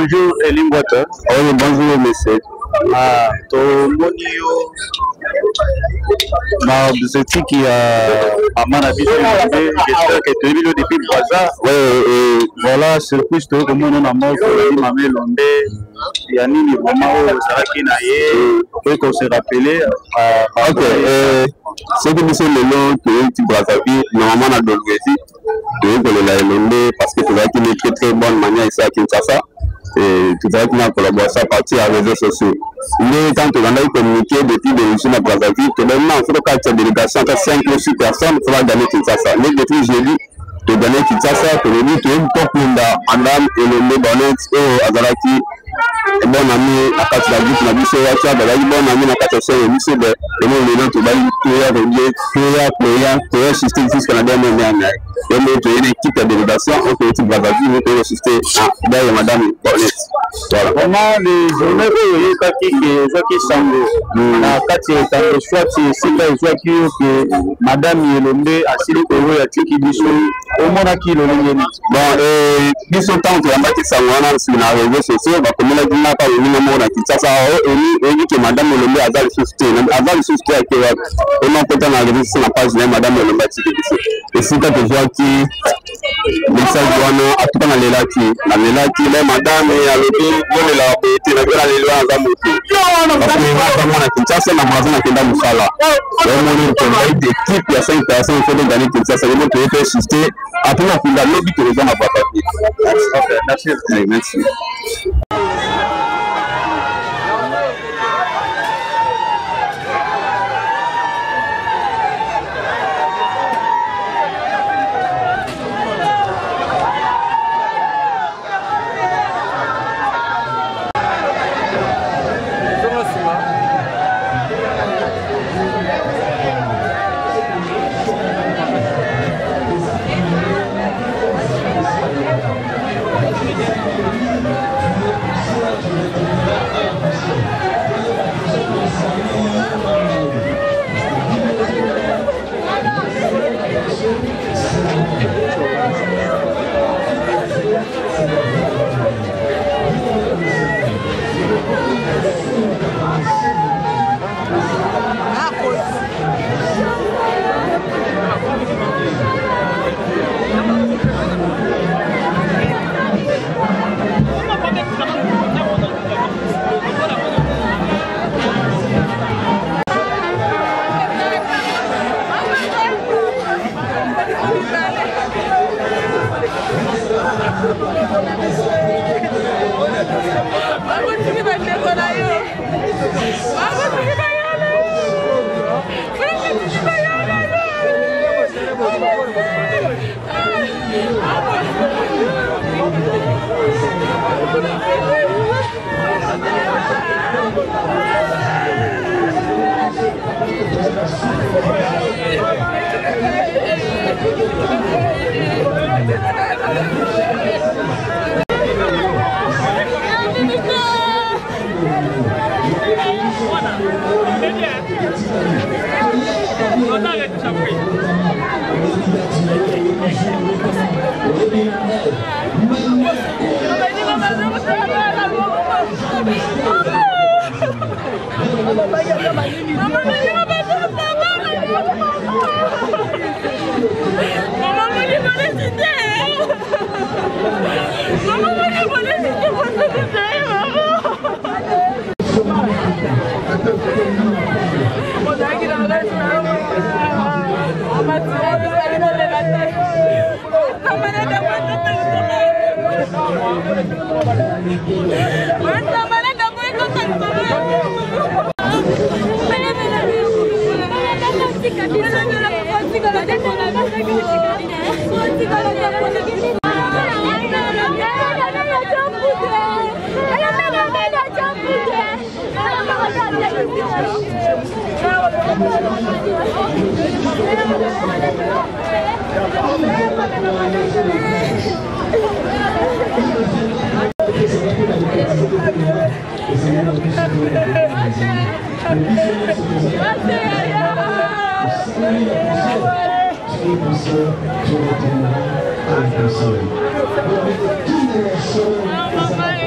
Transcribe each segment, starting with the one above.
bonjour Elingwata. Oui, bonjour monsieur. Ah, Monio. Vous êtes qui a Manabi, j'espère que tu es venu depuis Boisa. Oui, voilà, surprise, tu comme on a mort, Mamé Londé, Yanni, vraiment, Saraki Naye, pour qu'on se rappelle. Ok, c'est que monsieur Lelo, tu es petit Brazzaville, normalement, on a de l'Ouest, tu es pour le Londé, parce que tu vas qu'il est très bonne manière ici à Kinshasa. Et tout à l'heure, collaboration à partir des réseaux sociaux. Mais quand on a communiqué depuis l'origine à Brazzaville, que maintenant, il faut que la délégation entre 5 ou 6 personnes, il faut gagner Kinshasa. Mais depuis jeudi, tu gagnes Kinshasa, tu es dit que tu es un top Munda, Andam et le Lebanon, et Azaraki, et bon ami, à part la vie, tu as dit, c'est un bon ami, à part ça, et c'est le nom de l'autre, tu vas système jusqu'à la dernière année. Et nous, tu es une équipe de délégation, on peut être Brazzaville, on peut assister à madame Paulette. Voilà. Vraiment, les journées où il y a qui sont là, quand tu es soit que madame Yelombe a signé pour la Tiki Bissou, au moins à qui le Bon, ils sont tant que la moitié sur les réseaux sociaux, comme on a dit, n'a pas eu le nom qui ça, et dit que madame Yelombe a dans le soutien, avant le soutien, et non, peut-être on a réussi sur la page de madame Yelombe a Tiki Bissou. Et si tu vois qui, message douane, à tout dans les laki, les madame et à l'autre, on est là, et la gueule à l'éloignement à Zamoto. Parce que nous avons Kinshasa, na Brazil, na Kenda Moussala. On a une équipe, il y a 5 personnes, il faut gagner Kinshasa, il faut que assister. Après, on a lobby que les gens n'ont pas fait. Merci. Merci. Maman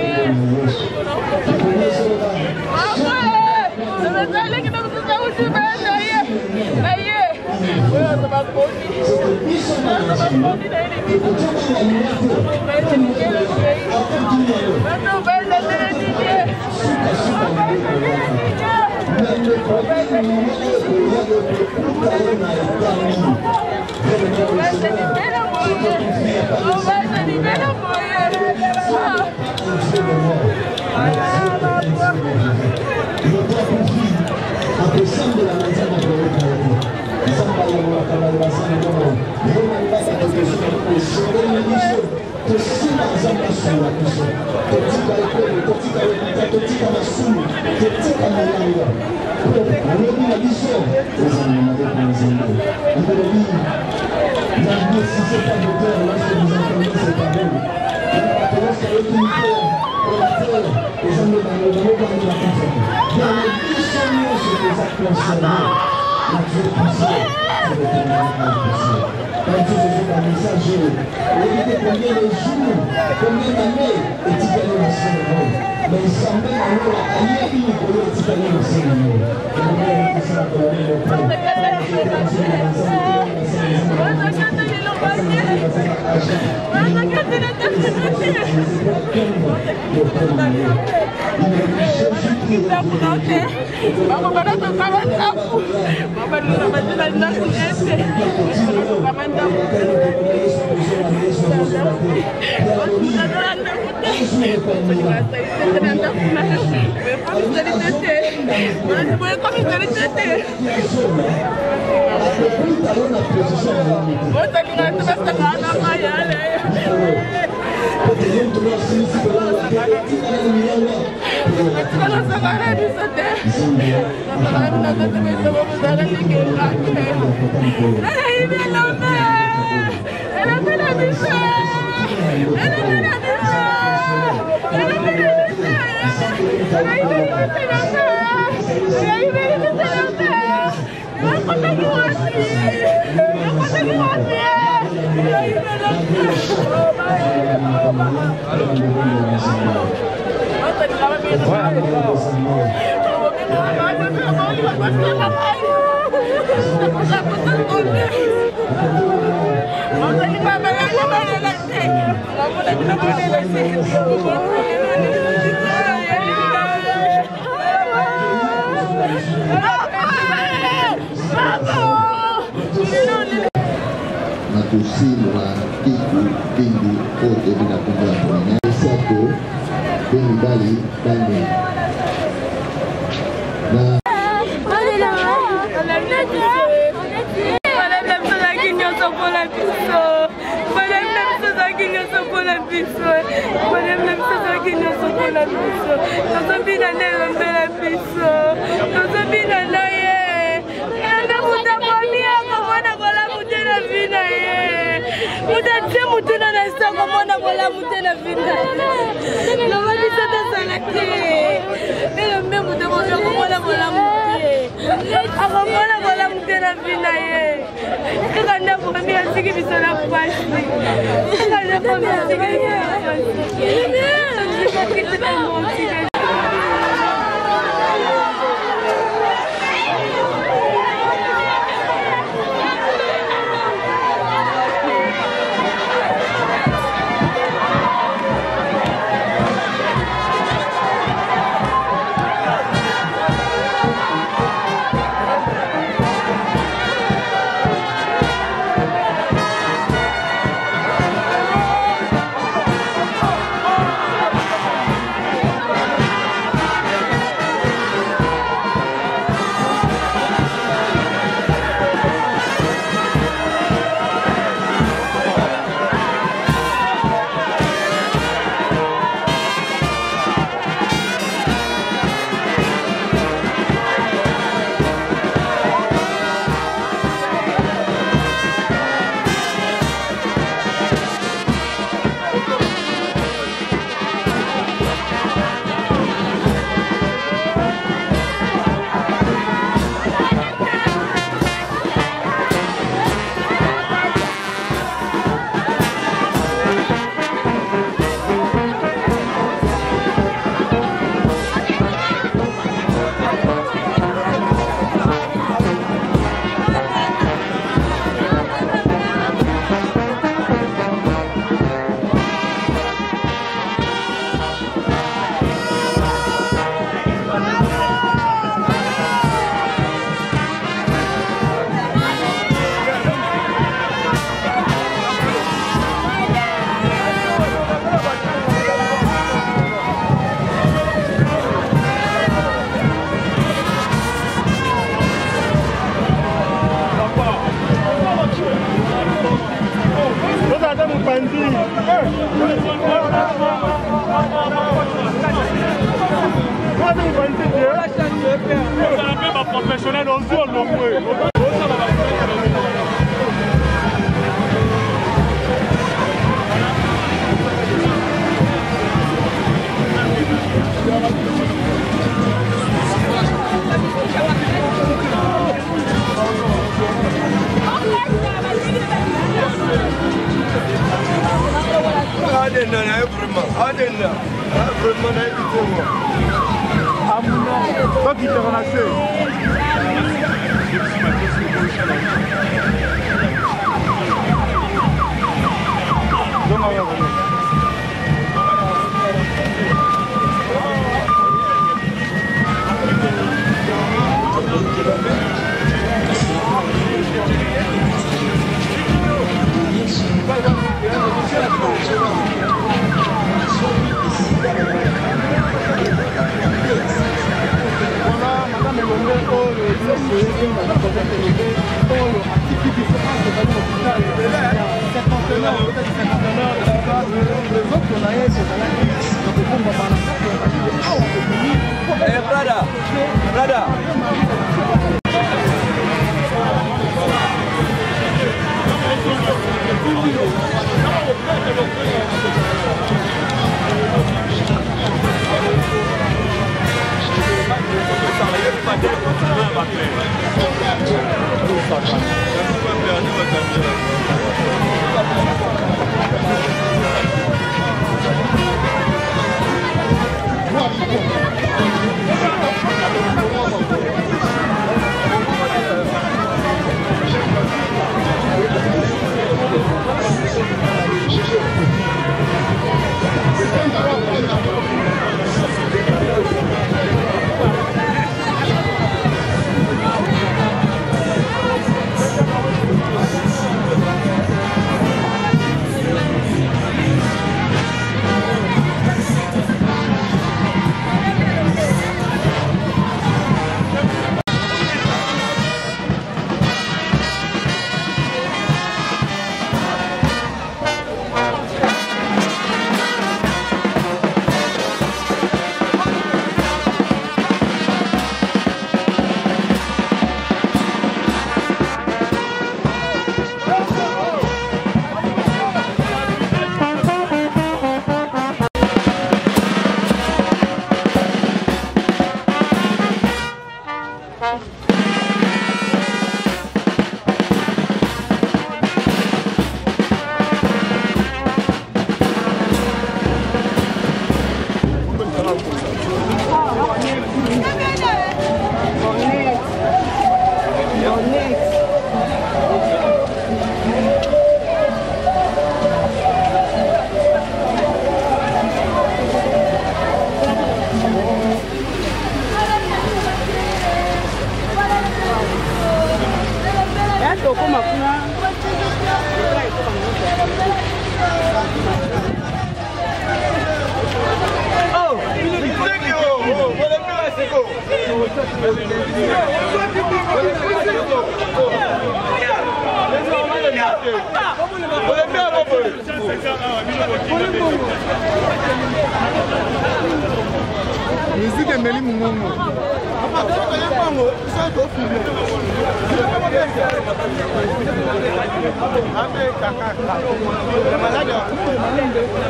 Musique Meli Mungu.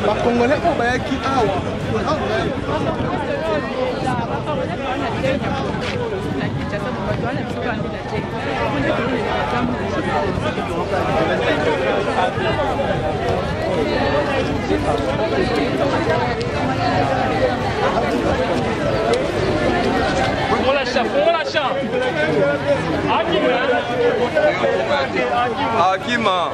Bakongole ko bayaki awa. Akima.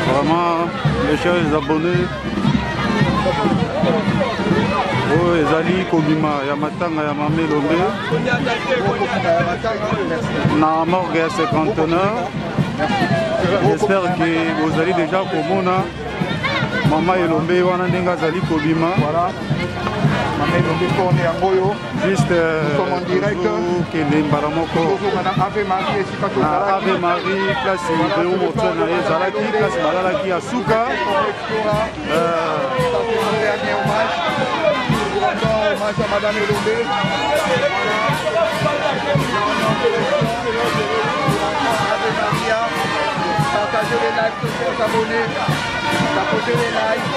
Vraiment, mes chers abonnés, ezali kobima ya matanga ya Mama Elombe na morgue ya 50 j'espère que vous allez déjà komona Mama Elombe wana ndenge azali kobima Juste en direct. Ave Marie, place Idéo Motsona et Zalaki, place Balalaki à Souka. Hommage à Madame Elombe. Ave Maria. Partagez les likes, chers abonnés. Tapotez les likes.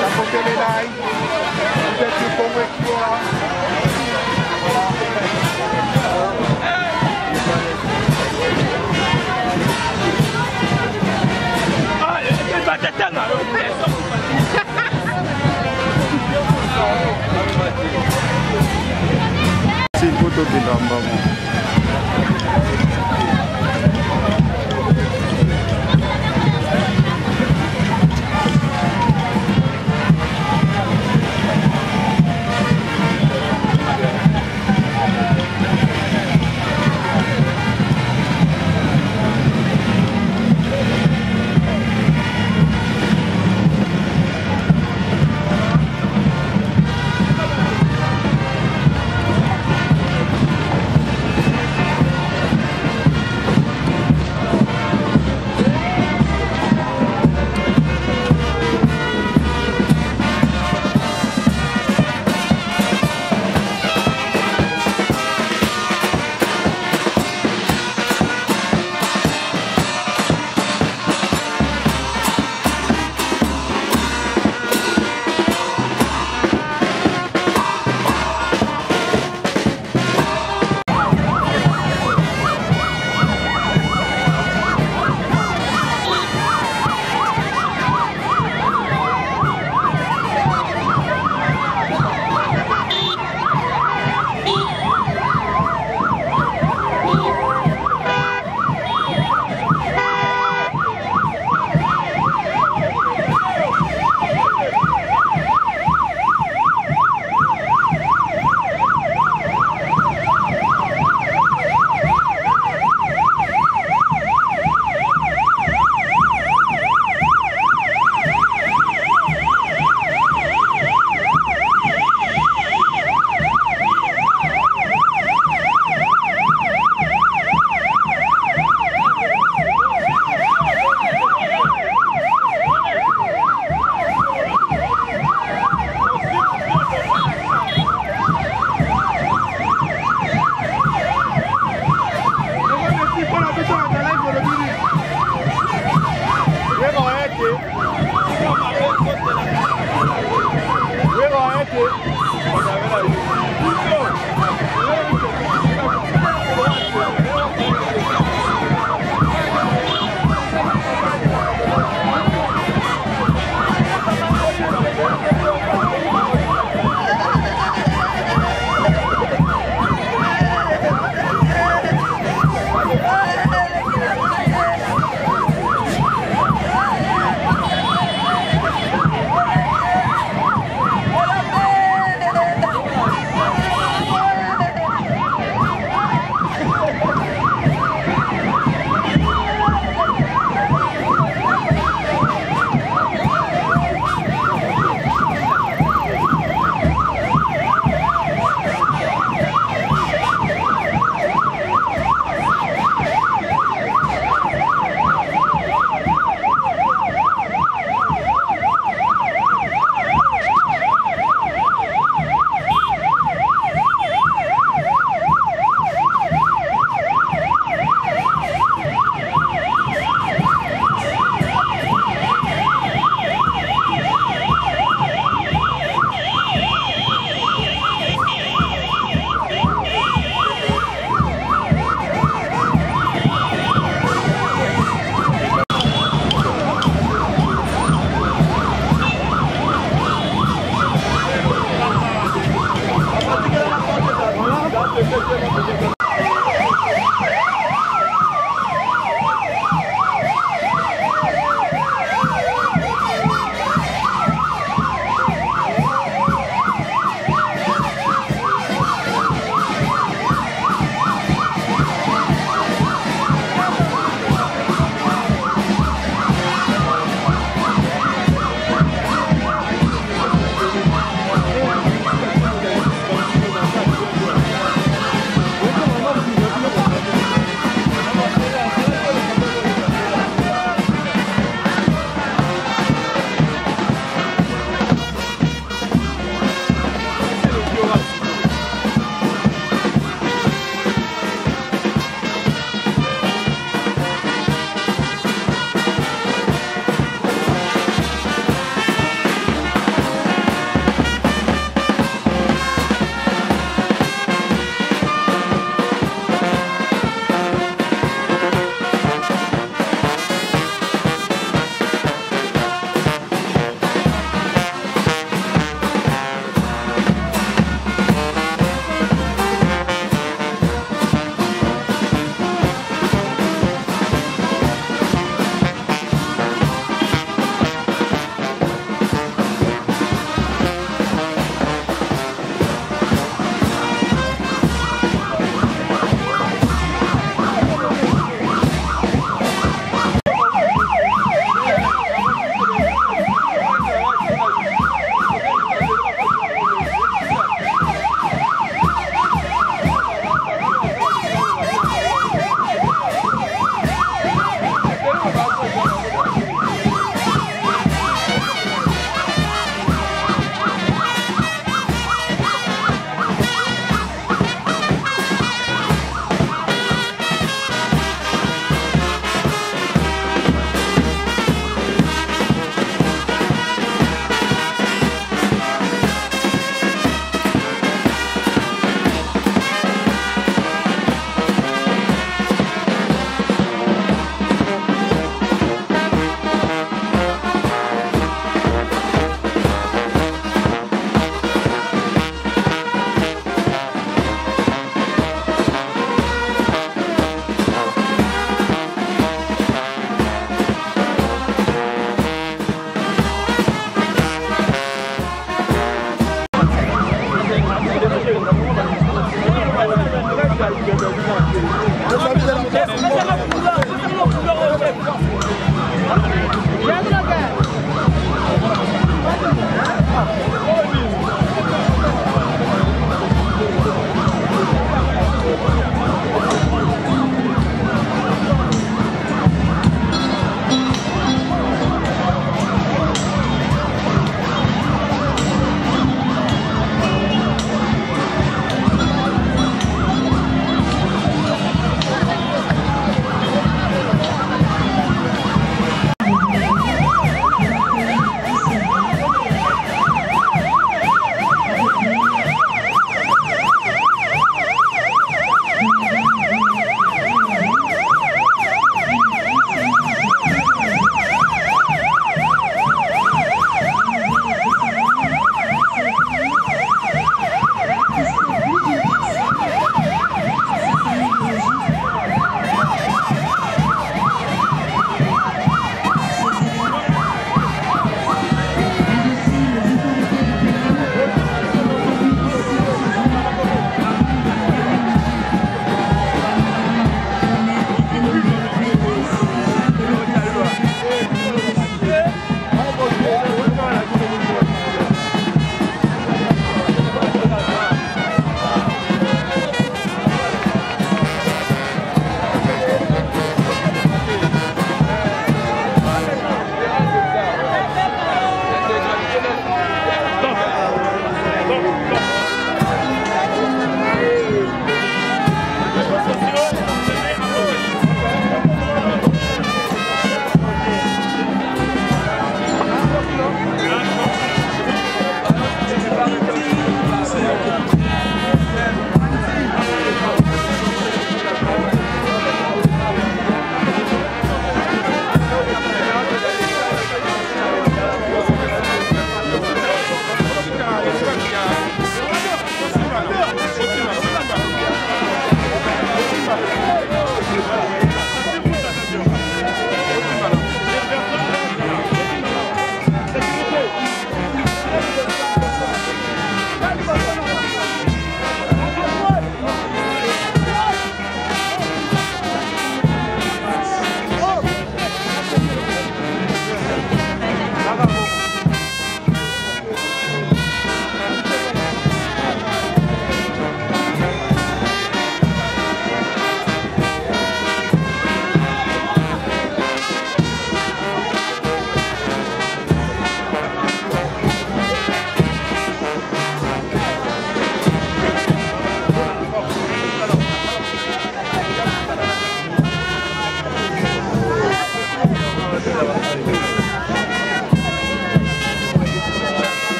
Tapotez les likes. Vous êtes du Congo Explorer. C'est une photo de l'ambament.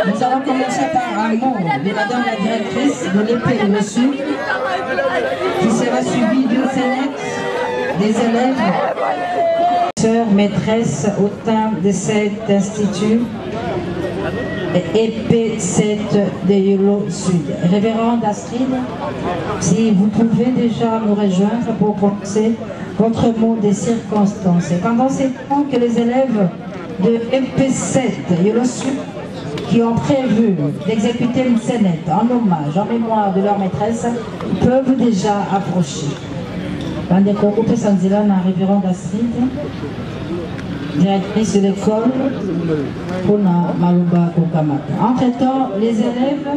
Nous allons commencer par un mot de Madame la directrice de l'épée et le sud, qui sera suivi d'une scénette des élèves, sœurs, maîtresses au sein de cet institut, EP7 de Yolo Sud. Révérende Astrid, si vous pouvez déjà nous rejoindre pour commencer votre mot des circonstances. Et pendant ces temps que les élèves de EP7 Yolo Sud qui ont prévu d'exécuter une scénette en hommage, en mémoire de leur maîtresse, peuvent déjà approcher. Bandeko Coupe Sanzila, la révérende Astrid, directrice de l'école pour Malouba Kokamata. Entre-temps, les élèves,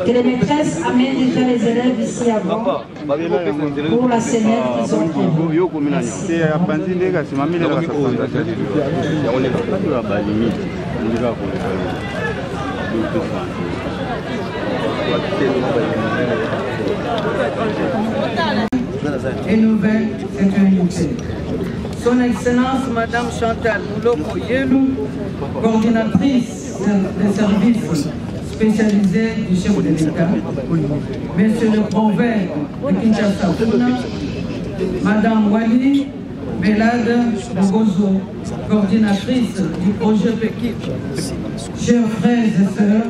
que les maîtresses amènent déjà les élèves ici avant pour la scénette qu'ils ont prévue. Et nouvelle sécurité. Son Excellence Madame Chantal Mouloko Yelou, coordinatrice des services spécialisés du chef de l'État, Monsieur le Prophète de Kinshasa, Madame Wali Belade Bogozo, coordinatrice du projet PEKIP. Chers frères et sœurs,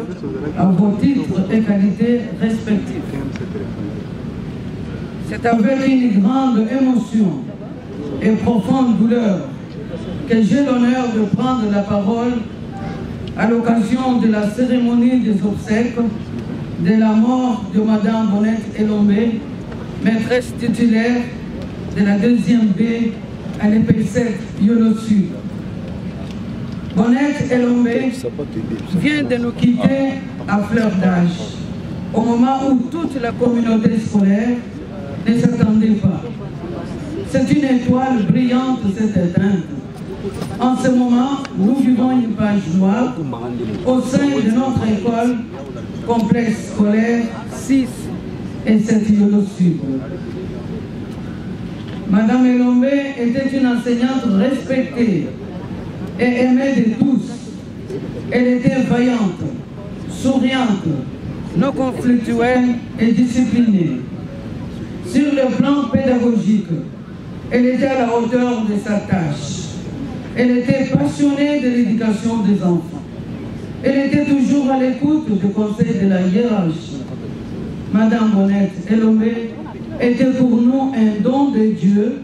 à vos titres et qualités respectifs. C'est avec une grande émotion et profonde douleur que j'ai l'honneur de prendre la parole à l'occasion de la cérémonie des obsèques de la mort de Madame Bonnette Elombe, maîtresse titulaire de la 2e B à l'EP7 Yolo Sud. Bonnette Elombe vient de nous quitter à fleur d'âge, au moment où toute la communauté scolaire ne s'attendait pas. C'est une étoile brillante s'est éteinte. En ce moment, nous vivons une page noire au sein de notre école complexe scolaire 6 et 7 Yolo Sud. Madame Elombe était une enseignante respectée et aimée de tous. Elle était vaillante, souriante, non conflictuelle et disciplinée. Sur le plan pédagogique, elle était à la hauteur de sa tâche. Elle était passionnée de l'éducation des enfants. Elle était toujours à l'écoute du conseil de la hiérarchie. Madame Bonnette Elombe était pour nous un don de Dieu,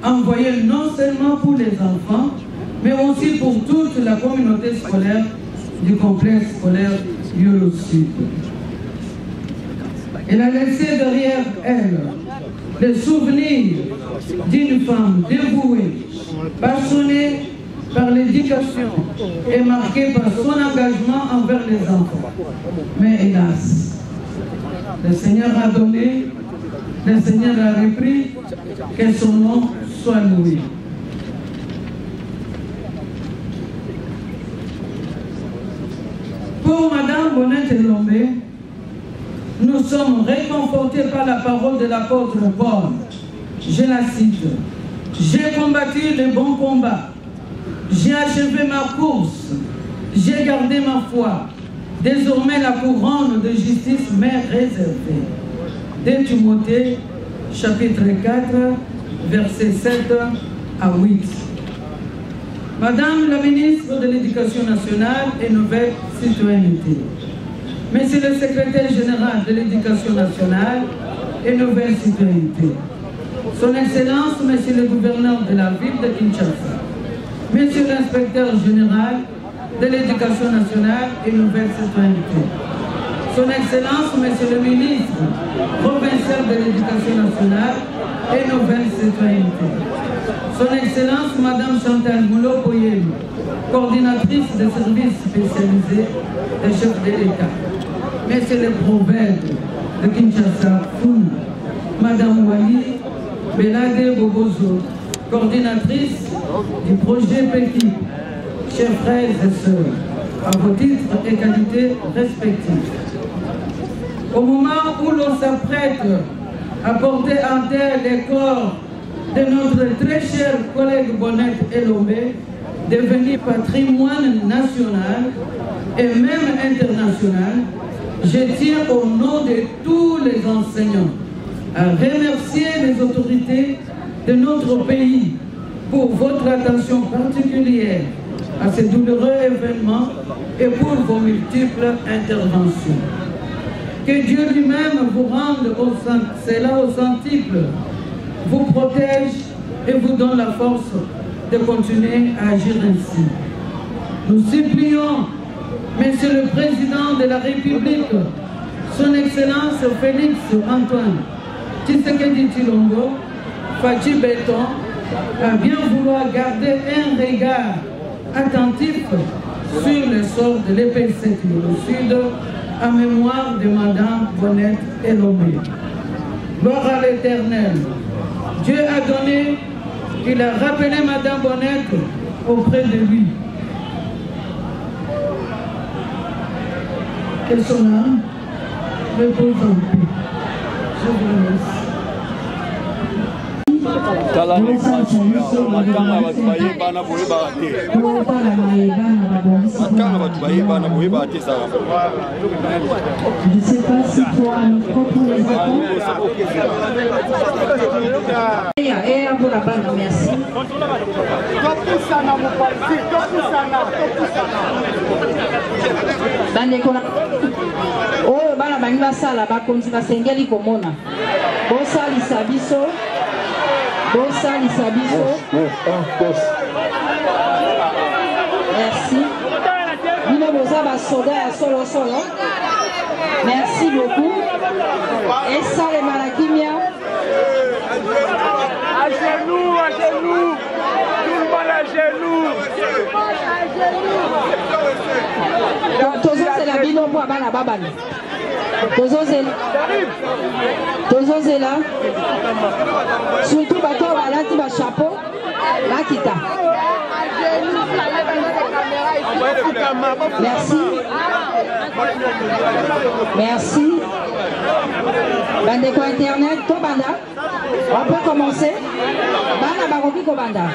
envoyé non seulement pour les enfants, mais aussi pour toute la communauté scolaire du complexe scolaire Yolo Sud. Elle a laissé derrière elle le souvenir d'une femme dévouée, passionnée par l'éducation et marquée par son engagement envers les enfants. Mais hélas, le Seigneur a donné, le Seigneur a repris, que son nom soit loué. Pour Madame Bonnette Elombe, nous sommes réconfortés par la parole de l'apôtre Paul. Je la cite. J'ai combattu le bon combat. J'ai achevé ma course. J'ai gardé ma foi. Désormais, la couronne de justice m'est réservée. 2 Timothée, chapitre 4, versets 7 à 8. Madame la ministre de l'Éducation nationale et Nouvelle Citoyenneté, Monsieur le secrétaire général de l'Éducation nationale et Nouvelle Citoyenneté, Son Excellence, Monsieur le gouverneur de la ville de Kinshasa, Monsieur l'inspecteur général de l'Éducation nationale et Nouvelle Citoyenneté, Son Excellence, Monsieur le ministre provincial de l'Éducation nationale et Nouvelle Citoyenneté, Son Excellence, Madame Chantal Mouloko Yelou, coordinatrice des services spécialisés des chefs de l'État, Monsieur le prophète de Kinshasa, Funa, Madame Wali Belade Bogozo, coordinatrice du projet PEKIP, chers frères et sœurs, à vos titres et qualités respectifs. Au moment où l'on s'apprête à porter en terre les corps de notre très cher collègue Bonnette Elombe, devenu patrimoine national et même international, je tiens au nom de tous les enseignants à remercier les autorités de notre pays pour votre attention particulière à ce douloureux événement et pour vos multiples interventions. Que Dieu lui-même vous rende cela au centuple, vous protège et vous donne la force de continuer à agir ainsi. Nous supplions, Monsieur le Président de la République, Son Excellence Félix Antoine Tshisekedi Tshilombo, Fachi Béton, à bien vouloir garder un regard attentif sur le sort de l'EPC Sud en mémoire de Madame Bonnette Elombe. Gloire à l'Éternel. Dieu a donné qu'il a rappelé Madame Bonnette auprès de lui. Que son âme repose en paix. Je vous remercie. Je ne sais pas si toi, pour les et pour la bande, merci. Oh, bana bangi basala bakonzi basengeli komona. Bosalisa biso. Bosalisa biso. Merci. Bino boza basoda ya solo solo. Merci beaucoup. Et ça les malakimia. À genoux, à genoux. Tout le monde à genoux. Tozo c'est la bino pour abana babani. Tozo c'est là. Surtout bato balati ba chapeau, bakita. Merci. Merci. Bandeko internet, to banda. On peut commencer. Bana baroki ko banda.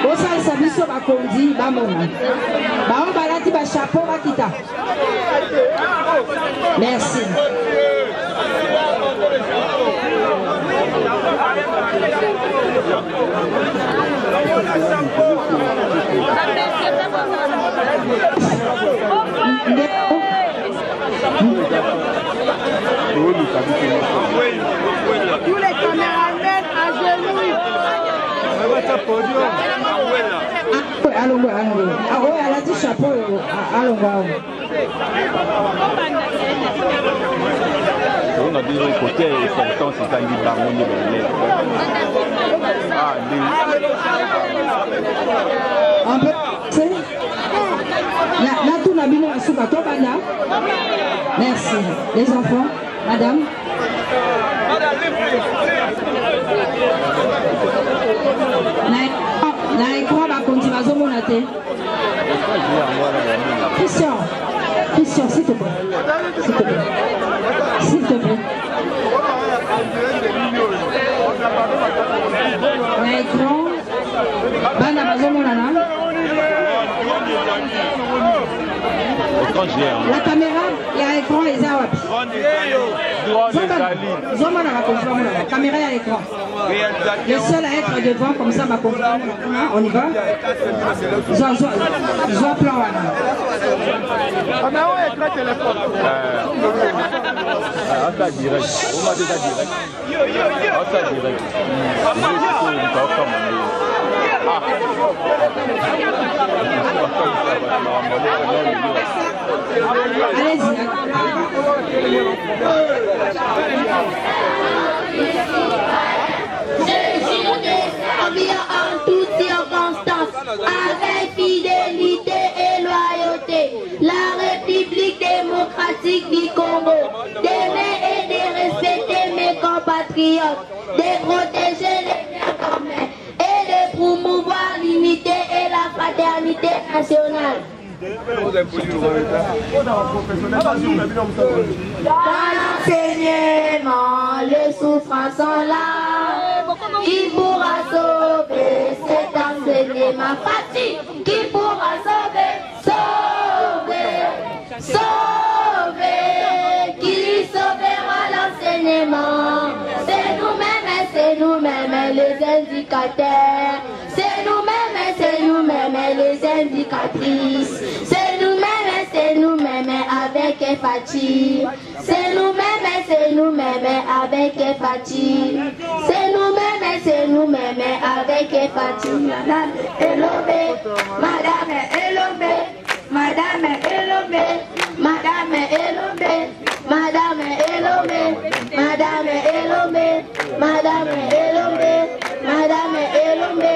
Osa sabiso bakondi bamona. Baon balati ba chapeau bakita. Merci. Tous les caméramans à genoux. Allons, ah ouais, elle a dit chapeau. Allons, on a dit côté important, c'est ça, il va on peut passer. Là, tout n'a bien à souka, toi, banda. Merci. Les enfants, madame. Na écran va continuer à zomonater. Christian, s'il te plaît. S'il te plaît. S'il te plaît. Na écran. Bana bazomonana. La caméra, il y a l'écran, les arabes. La caméra, il y a l'écran. Le seul à être devant, comme ça, ma confirme. On y va. Je vois plan. Je jure de servir en toutes circonstances, avec fidélité et loyauté, la République démocratique du Congo, d'aimer et de respecter mes compatriotes, de protéger les biens communs et de promouvoir l'unité et la fraternité nationale. Dans l'enseignement, les souffrances sont là. Qui pourra sauver cet enseignement pratique? Qui pourra sauver? Sauver, qui sauvera l'enseignement? C'est nous-mêmes les indicateurs. C'est nous-mêmes les indicatrices. C'est nous-mêmes avec empathie. C'est nous-mêmes avec empathie. C'est nous-mêmes avec empathie. Madame Elombe, Madame Elombe, Madame Elombe, Madame Elombe, Madame Elombe, Madame Elombe, Madame Elombe, Madame Elombe.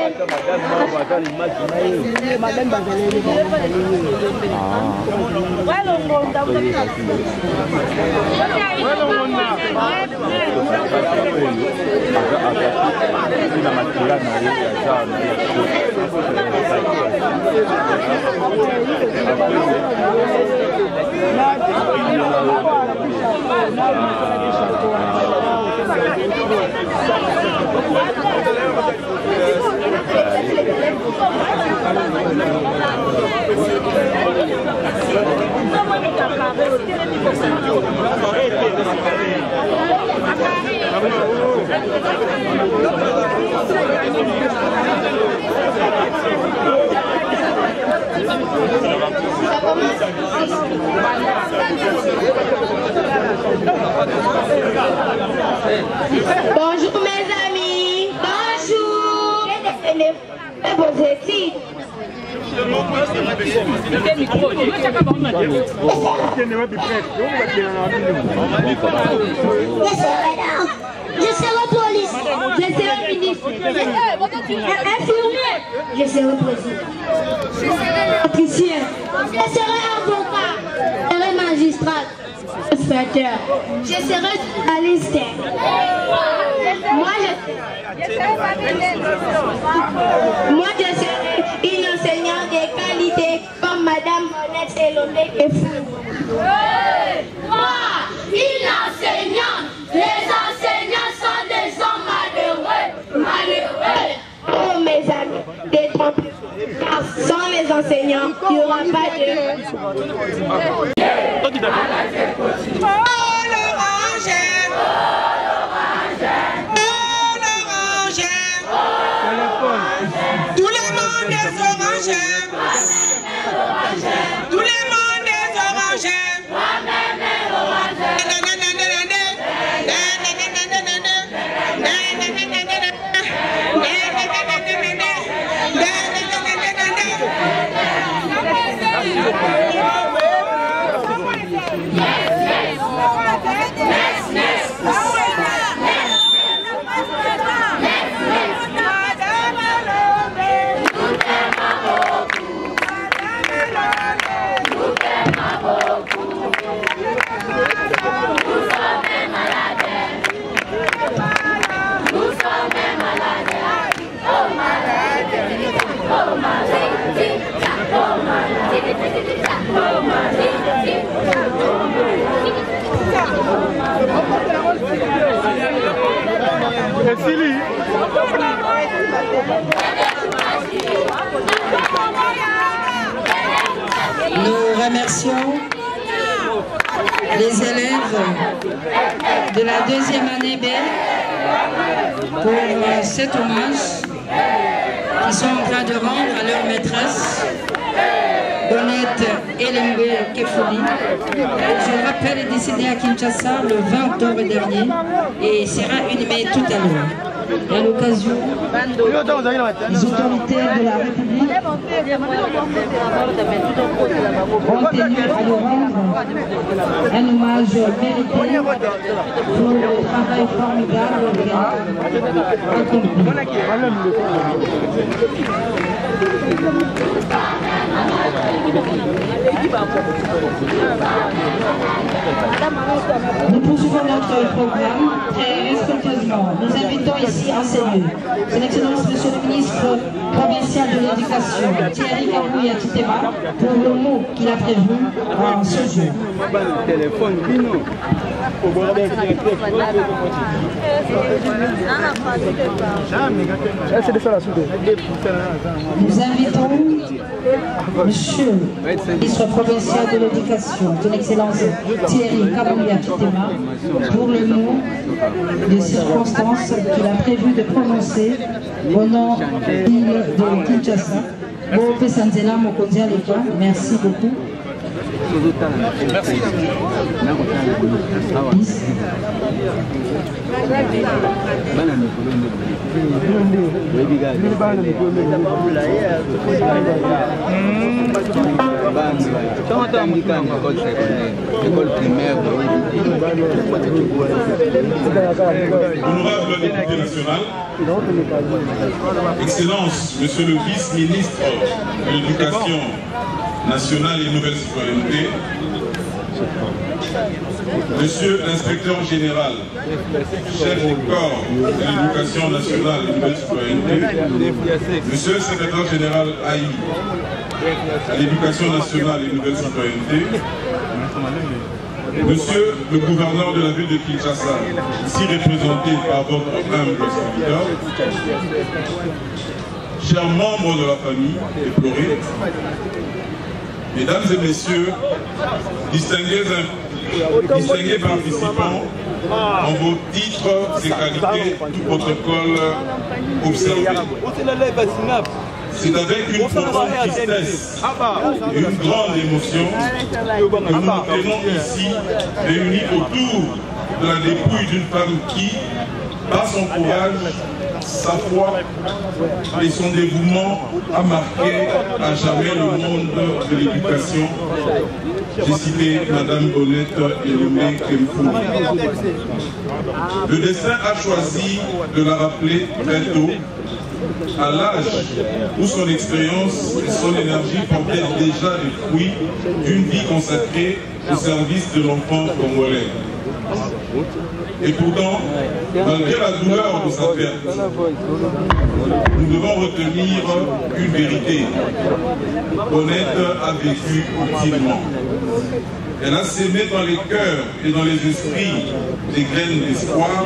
Bonjour mes amis, bonjour. Vos études. Je serai police, je serai ministre, infirmier, je serai président, je serai officier, je serai avocat, je serai magistrat, inspecteur, je serai journaliste. Moi je serai une enseignante de qualité comme Madame Monette Elombe Kefou. Moi, une enseignante. Les enseignants sont des hommes malheureux. Oh mes amis, détrompez. Car sans les enseignants, il n'y aura pas de... Tout le monde est orange. Tout le monde est orange. Nous remercions les élèves de la deuxième année B pour cet hommage qu'ils sont en train de rendre à leur maîtresse, Monette Elombe Kefou. Je le rappelle, est décédée à Kinshasa le 20 octobre dernier et sera inhumée tout à l'heure. Et à l'occasion, les autorités de la République ont tenu à lui rendre un hommage mérité pour le travail formidable accompli. Nous poursuivons notre programme très respectueusement. Nous invitons ici en ces lieux son Excellence Monsieur le ministre provincial de l'Éducation, Thierry Kabouya Titema, pour le mot qu'il a prévu en ce jour. Nous invitons Monsieur le ministre provincial de l'Éducation, son Excellence Thierry Kabouya Kitema, pour le mot des circonstances qu'il a prévu de prononcer au nom de l'île de Kinshasa. Merci beaucoup. Honorable député national, Excellence, Monsieur le vice-ministre de l'Éducation nationale et nouvelle citoyenneté, Monsieur l'inspecteur général, chef du corps de l'Éducation nationale et nouvelle citoyenneté, Monsieur le secrétaire général AI à l'Éducation nationale et nouvelle citoyenneté, Monsieur le gouverneur de la ville de Kinshasa, ici représenté par votre humble serviteur, chers membres de la famille déplorée, Mesdames et Messieurs, distingués participants, en vos titres et qualités du protocole observé. C'est avec une profonde tristesse et une grande émotion que nous nous tenons ici, réunis autour de la dépouille d'une femme qui, par son courage, sa foi et son dévouement a marqué à jamais le monde de l'éducation. J'ai cité Madame Bonnette et Lumé Kemfou. Le destin a choisi de la rappeler très tôt, à l'âge où son expérience et son énergie portaient déjà les fruits d'une vie consacrée au service de l'enfant congolais. Et pourtant, malgré la douleur de sa perte, nous devons retenir une vérité. Bonnette a vécu utilement. Elle a sémé dans les cœurs et dans les esprits des graines d'espoir,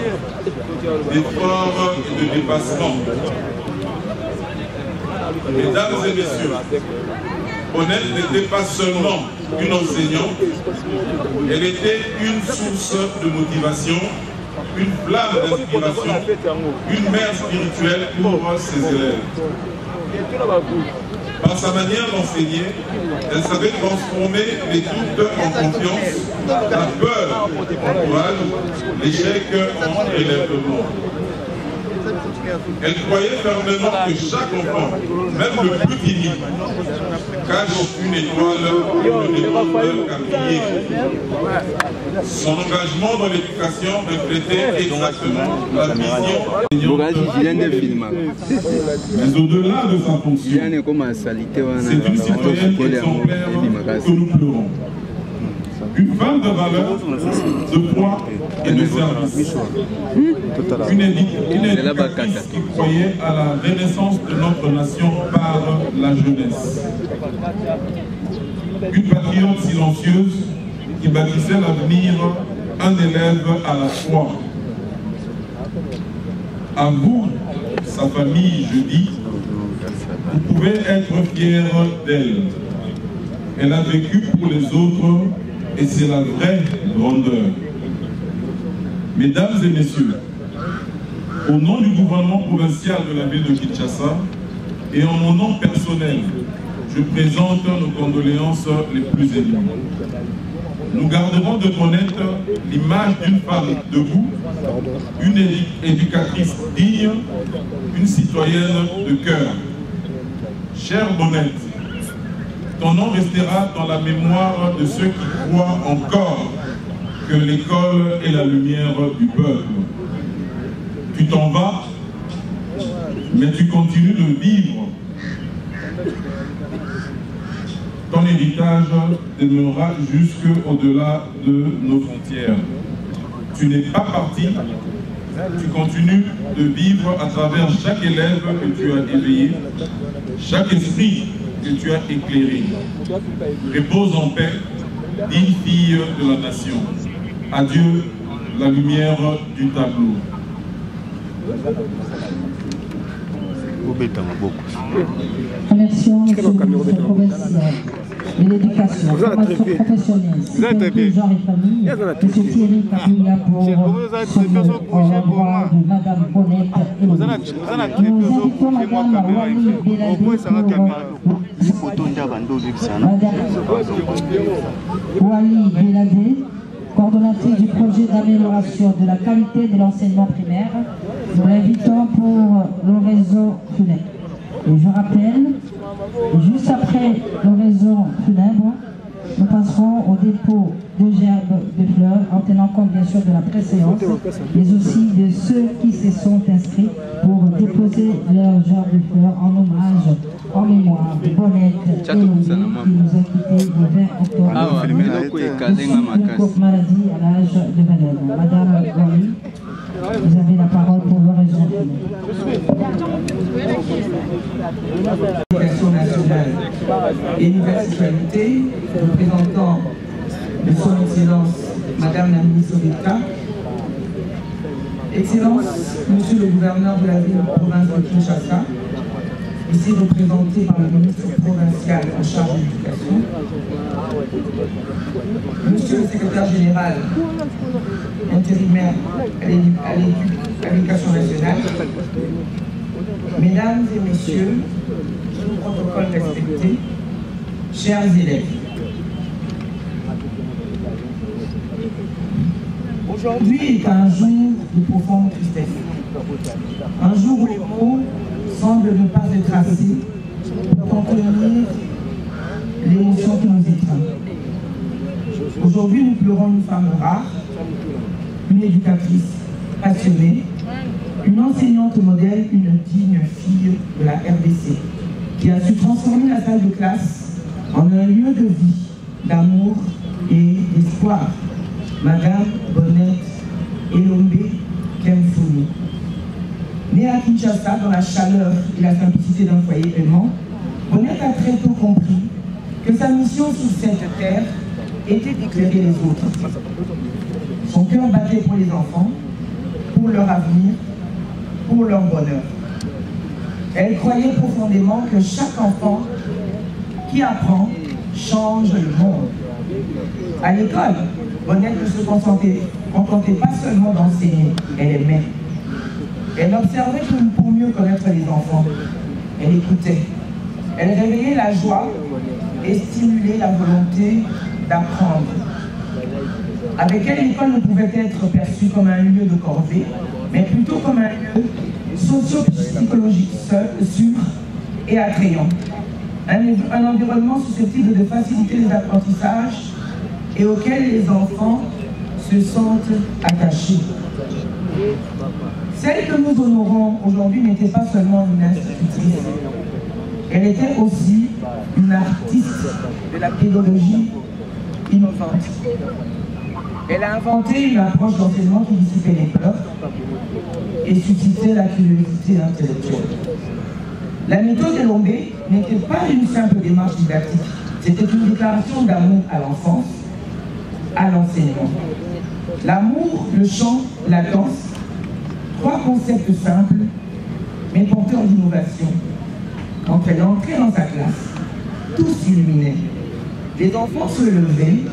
d'effort et de dépassement. Mesdames et messieurs, Bonnette n'était pas seulement une enseignante, elle était une source de motivation, une flamme d'inspiration, une mère spirituelle pour ses élèves. Par sa manière d'enseigner, elle savait transformer les doutes en confiance, la peur en courage, l'échec en élèvement. Elle croyait fermement que chaque enfant, même le plus timide, cache une étoile et ne demande qu'à briller. Son engagement dans l'éducation reflétait exactement la vision. Mais au-delà de sa fonction, c'est une citoyenne exemplaire que nous pleurons. Une femme de valeur, de foi et de service. Une éducatrice qui croyait à la renaissance de notre nation par la jeunesse. Une patriote silencieuse qui bâtissait l'avenir, un élève à la fois. À vous, sa famille, je dis, vous pouvez être fiers d'elle. Elle a vécu pour les autres. Et c'est la vraie grandeur. Mesdames et messieurs, au nom du gouvernement provincial de la ville de Kinshasa et en mon nom personnel, je présente nos condoléances les plus émues. Nous garderons de Bonnette l'image d'une femme debout, une éducatrice digne, une citoyenne de cœur. Chère Bonnette, ton nom restera dans la mémoire de ceux qui croient encore que l'école est la lumière du peuple. Tu t'en vas, mais tu continues de vivre. Ton héritage demeurera jusqu'au-delà de nos frontières. Tu n'es pas parti, tu continues de vivre à travers chaque élève que tu as éveillé, chaque esprit que tu as éclairé. Repose en paix, digne fille de la nation. Adieu la lumière du tableau. Remercions M. le ministre provincial de l'Éducation, formation professionnelle, sécurité, genre et famille, M. Thierry Kabila pour son envoi de Mme Bonnette et nous invitons Mme Wali Béladé, coordonnatrice du projet d'amélioration de la qualité de l'enseignement primaire. Nous l'invitons pour le réseau funèbre. Et je rappelle, juste après l'oraison funèbre, nous passerons au dépôt de gerbes de fleurs en tenant compte bien sûr de la préséance, mais aussi de ceux qui se sont inscrits pour déposer leurs gerbes de fleurs en hommage, en mémoire de Bonnette et Lomé qui nous a quittés le 20 octobre. Une courte maladie à l'âge de 20 ans. Madame Wali, vous avez la parole pour l'oraison funèbre. L'éducation nationale et l'université, représentant de son Excellence Madame la ministre d'État, Excellence, Monsieur le gouverneur de la ville de province de Kinshasa, ici représenté par le ministre provincial en charge de l'éducation, Monsieur le secrétaire général intérimaire à l'éducation nationale, Mesdames et Messieurs, tout protocole respecté, chers élèves. Aujourd'hui est un jour de profonde tristesse. Un jour où les mots semblent ne pas être assez pour contenir l'émotion qui nous étreint. Aujourd'hui, nous pleurons une femme rare, une éducatrice passionnée, une enseignante modèle, une digne fille de la RDC, qui a su transformer la salle de classe en un lieu de vie, d'amour et d'espoir. Madame Bonnette Elombe Kemfumi. Née à Kinshasa dans la chaleur et la simplicité d'un foyer aimant, Bonnette a très tôt compris que sa mission sur cette terre était d'éclairer les autres. Son cœur battait pour les enfants, pour leur avenir, pour leur bonheur. Elle croyait profondément que chaque enfant qui apprend change le monde. À l'école, Bonnette ne se contentait pas seulement d'enseigner, elle aimait. Elle observait pour mieux connaître les enfants. Elle écoutait. Elle réveillait la joie et stimulait la volonté d'apprendre. Avec elle, l'école ne pouvait être perçue comme un lieu de corvée, mais plutôt comme un lieu socio-psychologique sûr et attrayant. Un environnement susceptible de faciliter les apprentissages et auquel les enfants se sentent attachés. Celle que nous honorons aujourd'hui n'était pas seulement une institutrice, elle était aussi une artiste de la pédagogie innovante. Elle a inventé une approche d'enseignement qui dissipait les peurs et suscitait la curiosité intellectuelle. La méthode Elombe n'était pas une simple démarche didactique, c'était une déclaration d'amour à l'enfance, à l'enseignement. L'amour, le chant, la danse, trois concepts simples, mais porteurs d'innovation. Quand elle entrait dans sa classe, tout s'illuminait. Les enfants se levaient,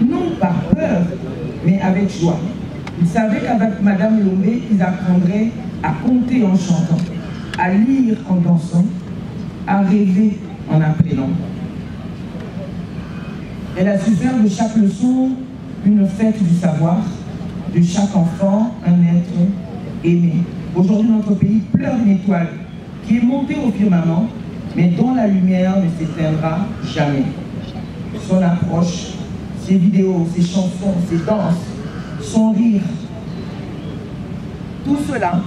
non par peur, mais avec joie. Ils savaient qu'avec Madame Elombe, ils apprendraient à compter en chantant, à lire en dansant, à rêver en apprenant. Elle a su faire de chaque leçon une fête du savoir, de chaque enfant un être aimé. Aujourd'hui, notre pays pleure une étoile qui est montée au firmament, mais dont la lumière ne s'éteindra jamais. Son approche, ses vidéos, ses chansons, ses danses, son rire, tout cela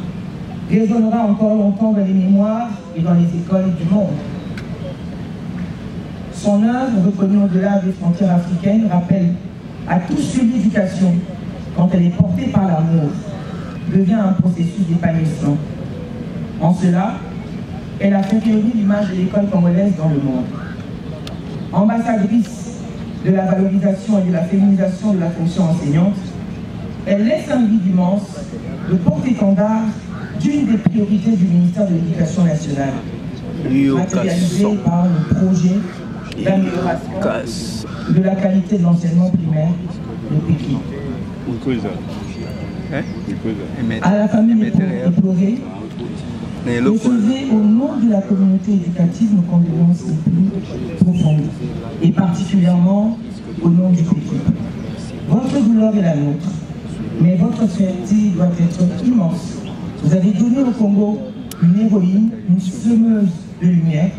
résonnera encore longtemps dans les mémoires et dans les écoles du monde. Son œuvre, reconnue au-delà des frontières africaines, rappelle à tous que l'éducation, quand elle est portée par l'amour, devient un processus d'épanouissement. En cela, elle a fait rayonner l'image de l'école congolaise dans le monde. Ambassadrice de la valorisation et de la féminisation de la fonction enseignante, elle laisse un vide immense, le porte-étendard d'une des priorités du ministère de l'Éducation nationale, matérialisé par le projet d'amélioration de la qualité de l'enseignement primaire, le PECI. À la famille éplorée, recevez au nom de la communauté éducative nos condoléances les plus profondes, et particulièrement au nom du PECI. Votre douleur est la nôtre, mais votre fierté doit être immense. Vous avez donné au Congo une héroïne, une semeuse de lumière,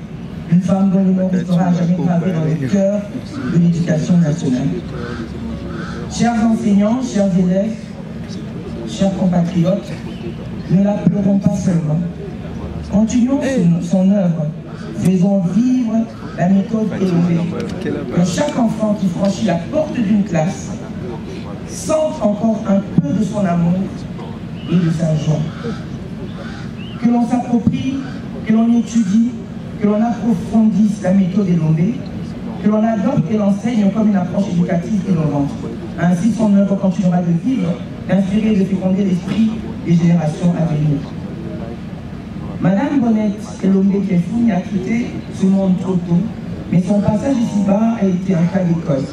une femme dont le nom restera jamais gravé dans le cœur de l'éducation nationale. Chers enseignants, chers élèves, chers compatriotes, ne la pleurons pas seulement. Continuons son œuvre, faisons vivre la méthode élevée. Que chaque enfant qui franchit la porte d'une classe sente encore un peu de son amour et de sa joie. Que l'on s'approprie, que l'on étudie, que l'on approfondisse la méthode Elombe, que l'on adopte et l'enseigne comme une approche éducative innovante. Ainsi, son œuvre continuera de vivre, d'inspirer et de féconder l'esprit des générations à venir. Madame Bonnette Elombe Kefouni a quitté ce monde trop tôt, mais son passage ici-bas a été un cas d'école.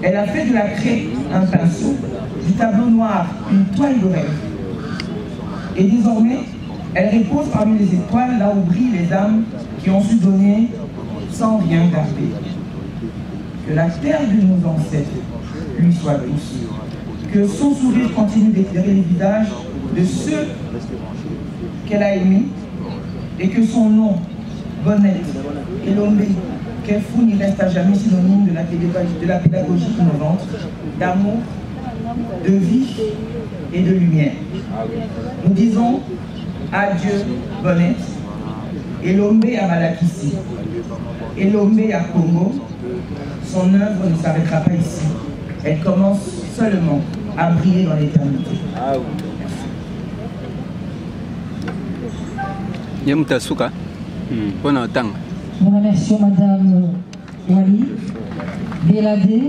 Elle a fait de la craie un pinceau, du tableau noir une toile de rêve. Et désormais, elle repose parmi les étoiles là où brillent les âmes qui ont su donner sans rien garder. Que la terre de nos ancêtres lui soit douce. Que son sourire continue d'éclairer les visages de ceux qu'elle a aimés et que son nom, Bonnette Elombe Kefouni, reste à jamais synonyme de la pédagogie innovante, d'amour, de vie et de lumière. Nous disons adieu Bonnette, Elombe à Malakissi, Elombe à Congo. Son œuvre ne s'arrêtera pas ici. Elle commence seulement à briller dans l'éternité. Nous remercions Madame Wali Béladé,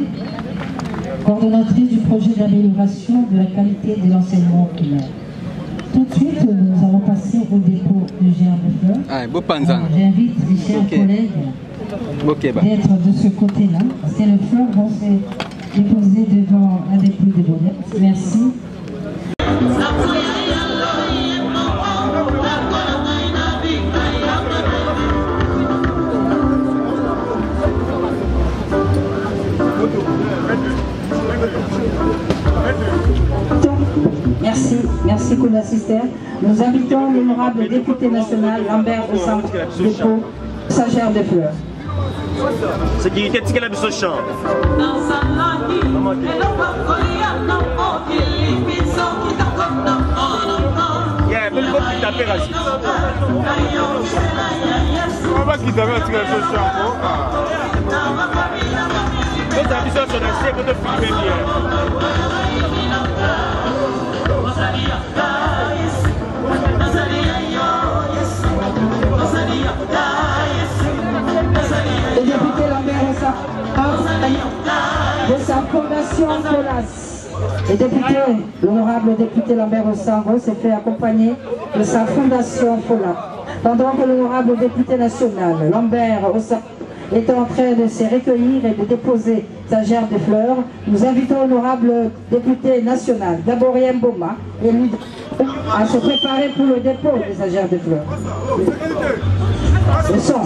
coordonnatrice du projet d'amélioration de la qualité de l'enseignement primaire. Tout de suite, nous allons passer au dépôt du germe de fleurs. J'invite les chers collègues d'être de ce côté-là. C'est le fleur vont se déposer devant un dépôt de bonnet. Merci. Merci Koula Sister. Nous invitons l'honorable député national Lambert Ossango dépôt sagère de fleurs. Sécurité, c'est qu'elle a besoin de champ. Yeah, mais le qui tape raciste. On va quitter avec ce champ. Notre ambition sur la série de filmer bien. Le député Lambert Ossango de sa fondation Colas. Le député, l'honorable député Lambert Ossango s'est fait accompagner de sa fondation FOLA. Pendant que l'honorable député national Lambert Ossango est en train de se recueillir et de déposer sa gerbe de fleurs, nous invitons l'honorable député national Gaborien Boma et lui à se préparer pour le dépôt de sa gerbe de fleurs. Le son.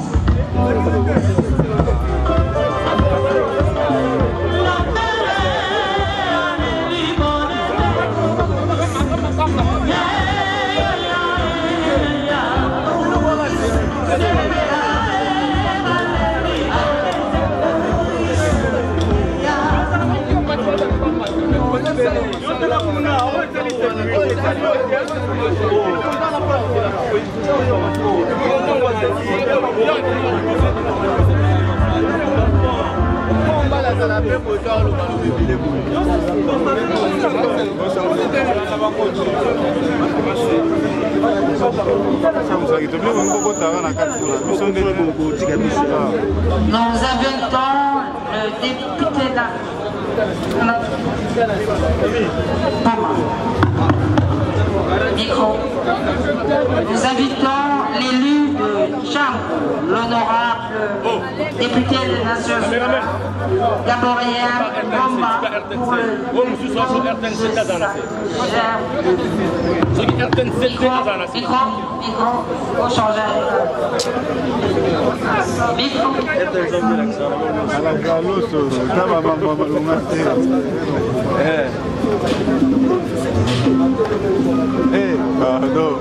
invitons le député Micro. Nous invitons l'élu de Chambre, l'honorable député des Nations Unies, Gabriel Bomba, pour le micro, au changer. Pardon.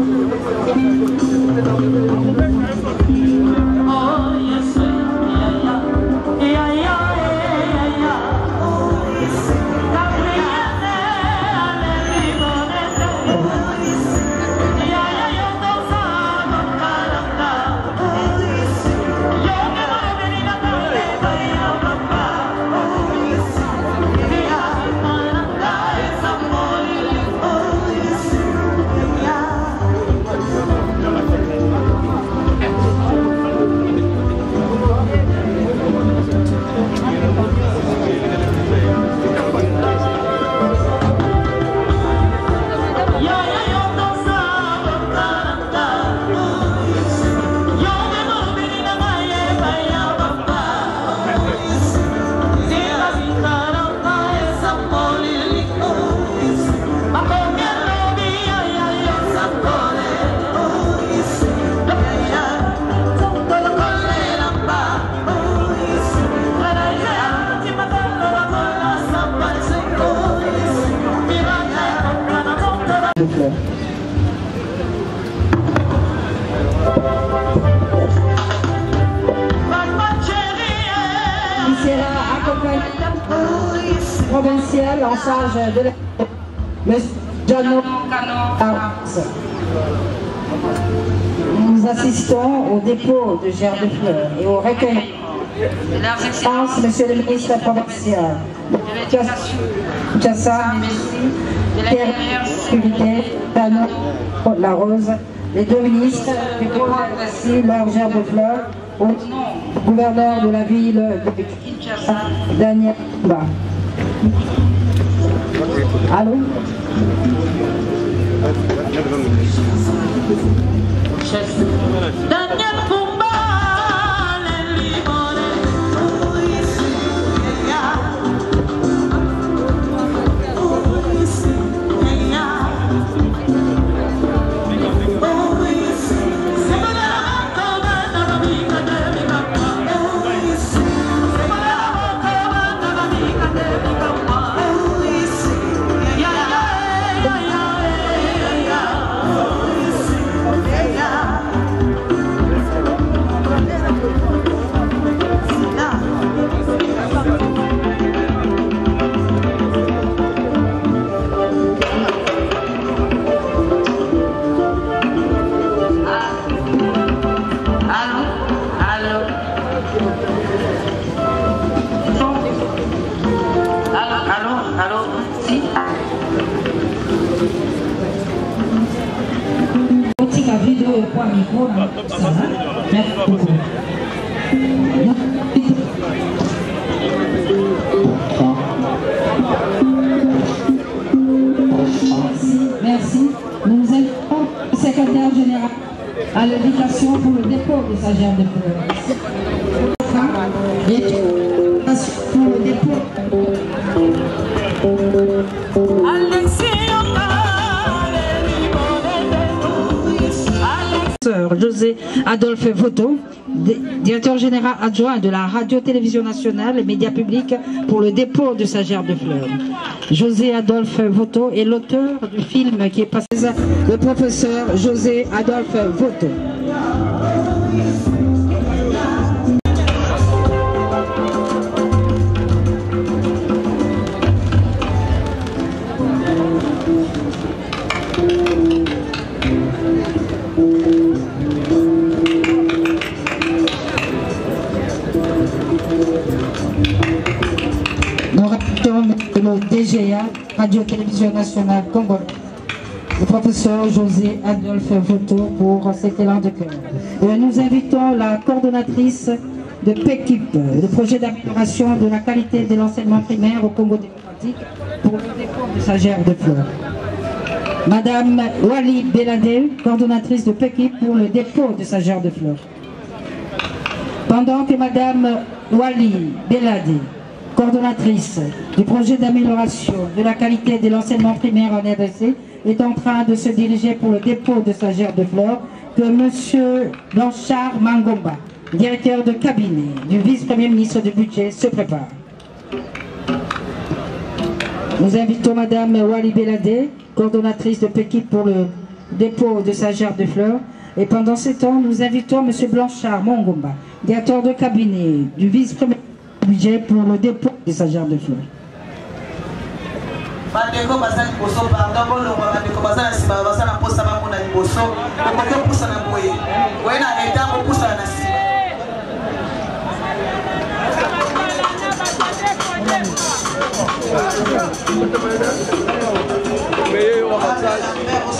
Provincial en charge de M. Gianno Carlos. Nous assistons au dépôt de gerbe de fleurs et au recueil. Monsieur le ministre provincial, Chassa, Pierre, Tano, La Rose, les deux ministres déposent ainsi leur gerbe de fleurs au gouverneur de la ville de Kinshasa, Daniel Ba. Allô? Daniel Bumba, Merci. Nous invitons le secrétaire général à l'invitation pour le dépôt de sa gerbe de fleurs. Et pour le dépôt. José Adolphe Voto, directeur général adjoint de la Radio-Télévision Nationale et Médias Publics pour le dépôt de sa gerbe de fleurs. José Adolphe Voto est l'auteur du film qui est passé, le professeur José Adolphe Voto. Nous rappelons le DGA, Radio-Télévision Nationale Congo. le professeur José Adolphe Voto pour cet élan de cœur. Et nous invitons la coordonnatrice de PECIP, le projet d'amélioration de la qualité de l'enseignement primaire au Congo démocratique, pour le dépôt de sa gerbe de fleurs. Madame Wali Belade, coordonnatrice de PECIP pour le dépôt de sa gerbe de fleurs. Pendant que Madame Wali Belade, coordonnatrice du projet d'amélioration de la qualité de l'enseignement primaire en RDC, est en train de se diriger pour le dépôt de sa gerbe de fleurs, que M. Blanchard Mangomba, directeur de cabinet du vice-premier ministre du budget, se prépare. Nous invitons Madame Wali Belade, coordonnatrice de PECIP pour le dépôt de sa gerbe de fleurs. Et pendant ce temps, nous invitons M. Blanchard Mangomba, directeur de cabinet du vice-premier ministre du budget pour le dépôt de sa gerbe de fleurs. Bandeko basali boso pardon bolo bandeko basala sima basala posa bango na liboso okoke posa na boye boye na leta ko posa na sima.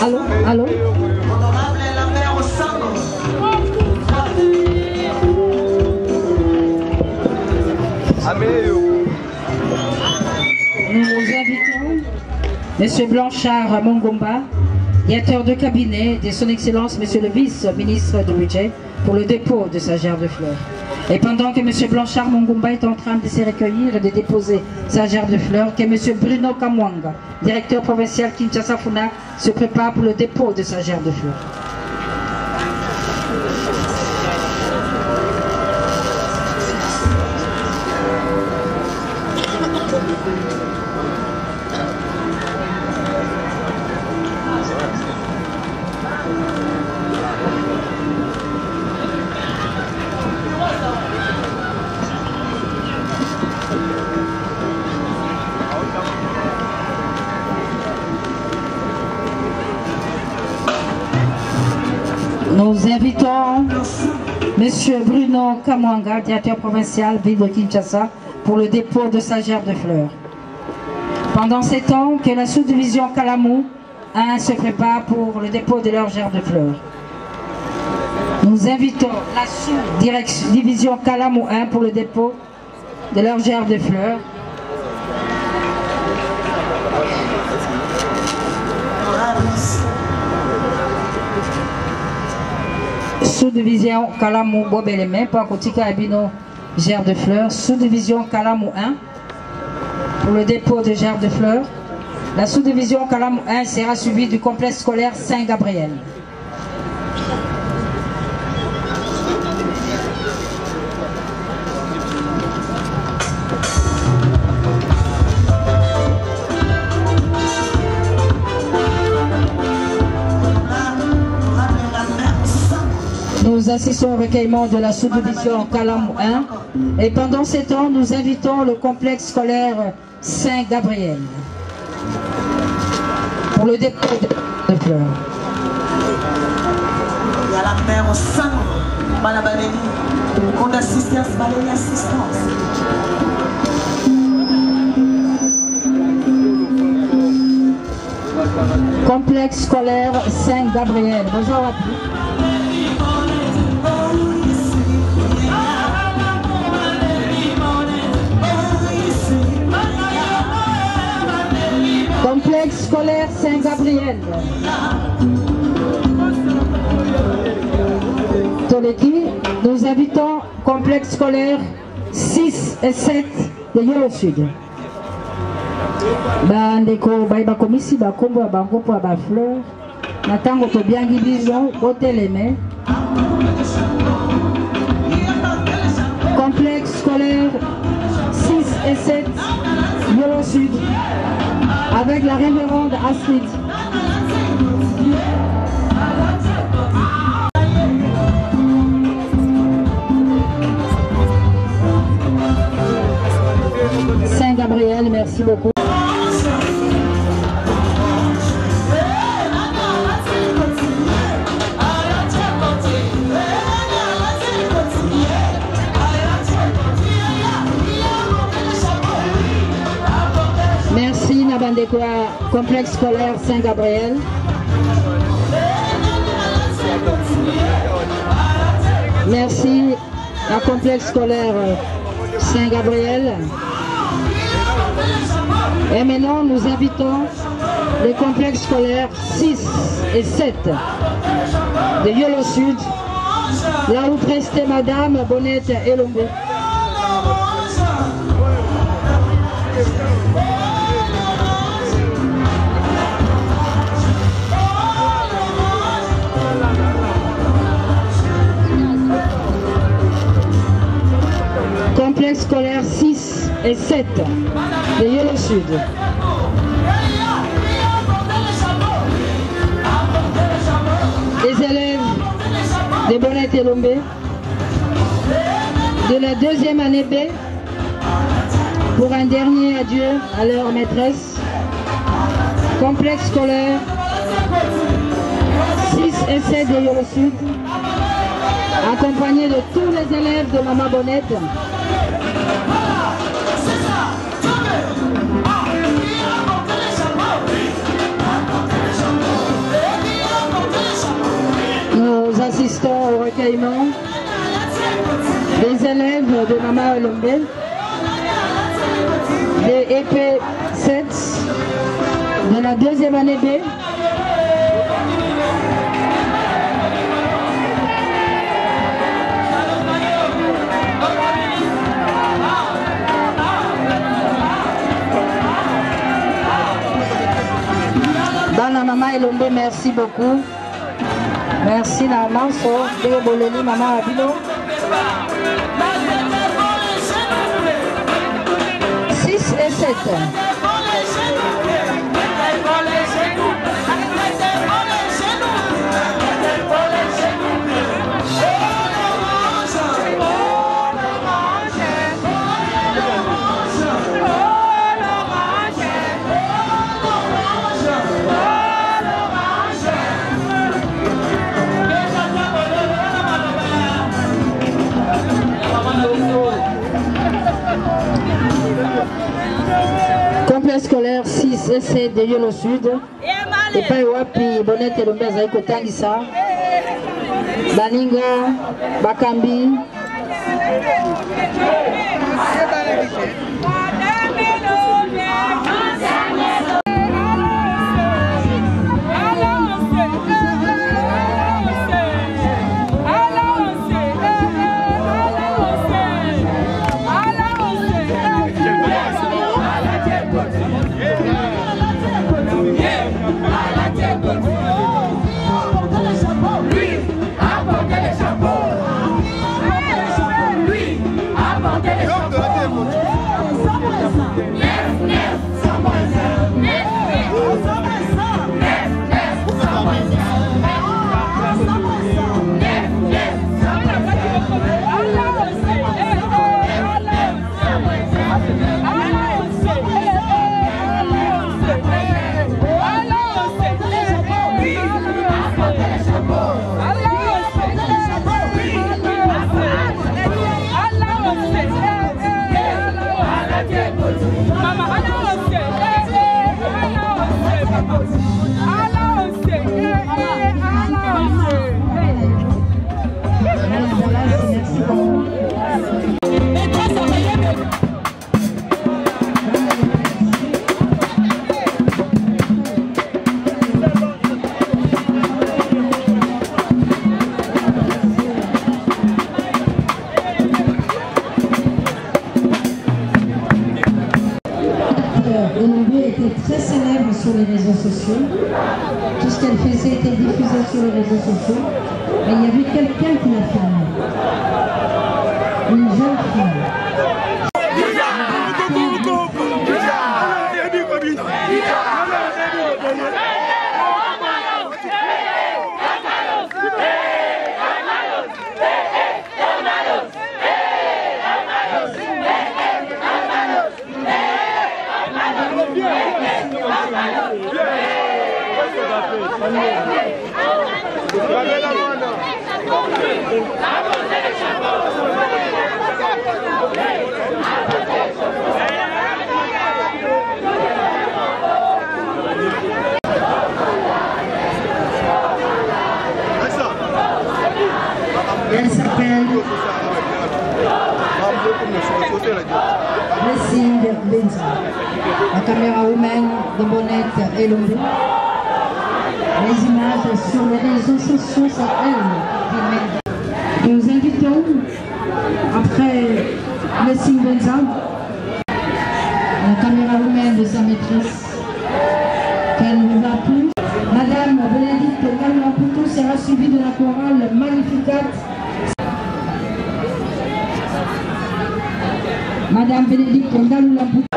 Allô, allô. Honorable Lambert Osango. Nous invitons M. Blanchard Mangomba, directeur de cabinet de son Excellence M. le vice-ministre du budget, pour le dépôt de sa gerbe de fleurs. Et pendant que M. Blanchard Mangomba est en train de se recueillir et de déposer sa gerbe de fleurs, que M. Bruno Kamwanga, directeur provincial Kinshasa Funa, se prépare pour le dépôt de sa gerbe de fleurs. Nous invitons M. Bruno Kamwanga, directeur provincial ville de Kinshasa, pour le dépôt de sa gerbe de fleurs. Pendant ces temps, que la sous-division Kalamou 1 se prépare pour le dépôt de leur gerbe de fleurs. Nous invitons la sous-division Kalamou 1 pour le dépôt de leur gerbe de fleurs. Sous-division Kalamou Bobeleme, pour Kotika Abino, gerbe de fleurs. Sous-division Kalamou 1 pour le dépôt de gerbe de fleurs. La sous-division Kalamou 1 sera suivie du complexe scolaire Saint-Gabriel. Nous assistons au recueillement de la sous-division Kalamou 1 et pendant ces temps, nous invitons le complexe scolaire Saint-Gabriel pour le dépôt de fleurs. Il y a la mère au sang, Malabaleni, compte d'assistance, Valérie assistance. Complexe scolaire Saint-Gabriel. Bonjour à tous. Complexe scolaire Saint-Gabriel. Toleki, nous invitons complexe scolaire 6 et 7 de Yolo Sud. Bandeko baïba komisi bakombo ya bango po ba fleur. Natango to biangi biso oteleme. Complexe scolaire 6 et 7 Yolo Sud. Avec la révérende Astrid. Saint-Gabriel, merci beaucoup. Merci Nabandekwa, complexe scolaire Saint-Gabriel. Merci à complexe scolaire Saint-Gabriel. Et maintenant, nous invitons les complexes scolaires 6 et 7 de Yolo Sud, là où prestait Madame Bonnette Elombe. Complexe scolaire 6 et 7 de Yolo Sud. Les élèves de Bonnette Elombe de la deuxième année B pour un dernier adieu à leur maîtresse. Complexe scolaire 6 et 7 de Yolo Sud, accompagné de tous les élèves de Maman Bonnette. Nous assistons au recueillement des élèves de Maman Elombe, des EP 7 de la deuxième année B. Bana Maman Elombe, merci beaucoup. Merci la maman, de Boleli, Maman Abilo. 6 et 7. Complexe scolaire 6 et 7 de Yolo Sud. Et pas wapi Bonnette Elombe azali kotangisa baninga bakambi très célèbre sur les réseaux sociaux. Tout ce qu'elle faisait était diffusé sur les réseaux sociaux. Et il y avait quelqu'un qui l'a filmé. Une jeune fille. Blessing Benza. La caméra humaine de Bonnette et Lombe. Les images sur les réseaux sociaux, c'est elle qui met. Nous invitons, après Blessing Benza, la caméra humaine de sa maîtresse, qu'elle ne va plus. Madame Bénédicte Kalmaputo sera suivie de la chorale Magnificat. Madame Bénédicte Kalmaputo.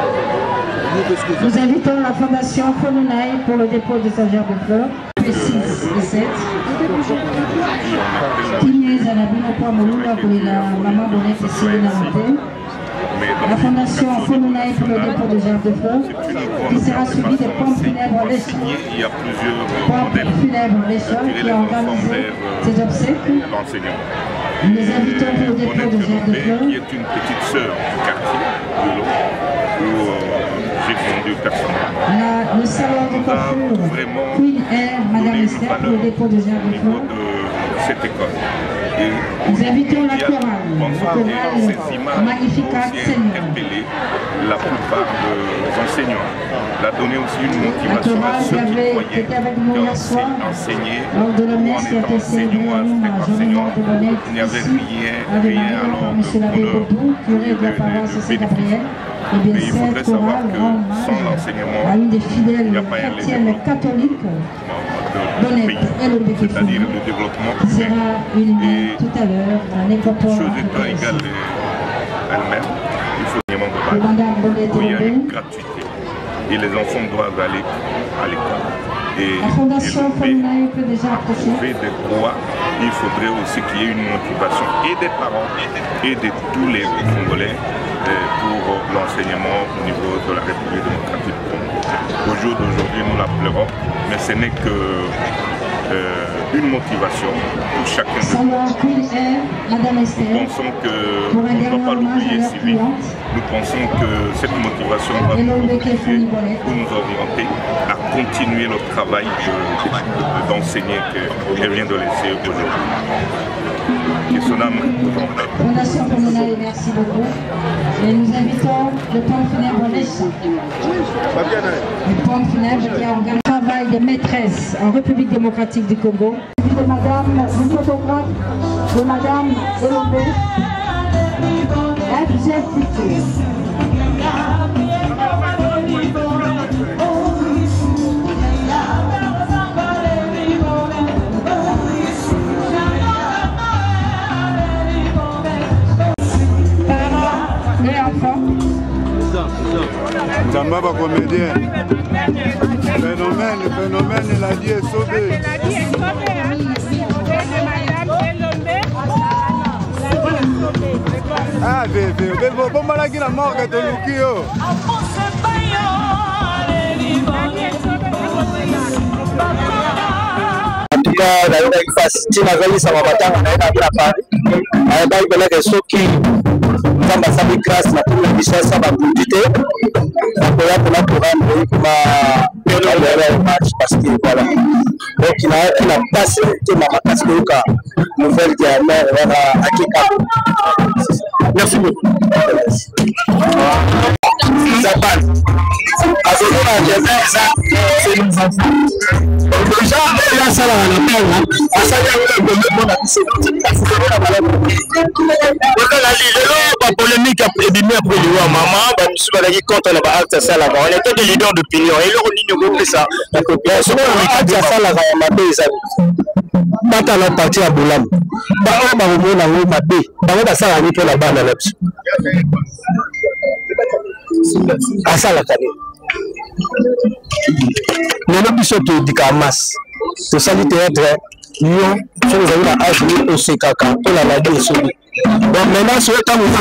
Nous invitons la Fondation Fononaï pour le dépôt de sa gerbe de fleurs, les 6 et 7. Tignez à la Binopoa Molula pour la maman Bonnette et Cyril la Fondation Fononaï pour le dépôt de gerbe de fleurs, qui sera suivie des pompes funèbres lécheurs. Il y a plusieurs Pompes funèbres lécheurs qui ont organisé ces obsèques. Nous les invitons pour le dépôt de gerbe de fleurs. Qui est une petite sœur du quartier de l'eau, où j'ai grandi personnellement. Le salon de coiffure Queen Air, Madame Esther, pour le dépôt de gerbe de fleurs. Cette école. Nous invitons la chorale Magnificat Seigneur. La plupart des enseignants l'a donné aussi une motivation à ceux qui croyaient enseigner lors de la messe qui a été célébrée à Jean-Louis de Bonnette, il n'y avait ici, rien alors M. l'abbé Bobou, curé de la paroisse Saint-Gabriel. Et bien, cette chorale rend hommage à une des fidèles chrétiennes catholiques, Bonnette et le c'est-à-dire le développement qui sera inhumée tout à l'heure à Nécopole. Chose étant égale elle-même, il faut il y a une gratuité et les enfants doivent aller à l'école. Et la Fondation Fononaï peut déjà approcher. Des droits, il faudrait aussi qu'il y ait une motivation et des parents et de tous les Congolais pour l'enseignement au niveau de la République démocratique du Congo. Au jour d'aujourd'hui, nous la pleurons, mais ce n'est que une motivation pour chacun de nous. Nous pensons que on ne doit pas l'oublier si vite. Nous pensons que cette motivation va nous motiver pour nous orienter à continuer le travail d'enseigner qu'elle vient de laisser aujourd'hui. Que son âme Fondation Fononaï, merci beaucoup. Et nous invitons le pompe funèbre Lécha. Le pompe funèbre qui a organisé le travail de maîtresse en République démocratique du Congo. De Madame, une photographe de Madame Elombe, FGCT. Zamba va comédien. Phénomène, il a dit est sauvé. Ah, bébé, bon malaki la mort de Lukio. En tout cas, la facilité n'a pas eu sa maman, elle a eu soki Tamba sabi grâce na pour l'émission ça va profiter. Pour la match parce que voilà. Donc il a passé ma parce que nouvelle diamant voilà Akika. Merci beaucoup. Ça passe. Déjà, il a ça là, on appelle là. Ça y est, on a la polémique après le maman, on était des leaders d'opinion et leur ligne groupe ça. La population a ça là, on a parti à Boulam. On a ça là, pour la bande là. À ça la canne. Mais le biso qui dit qu'à masse, c'est ça qui est très lion. Si vous avez la hache au Sekaka, pour la radio est soumise. Donc maintenant, sur le temps où vous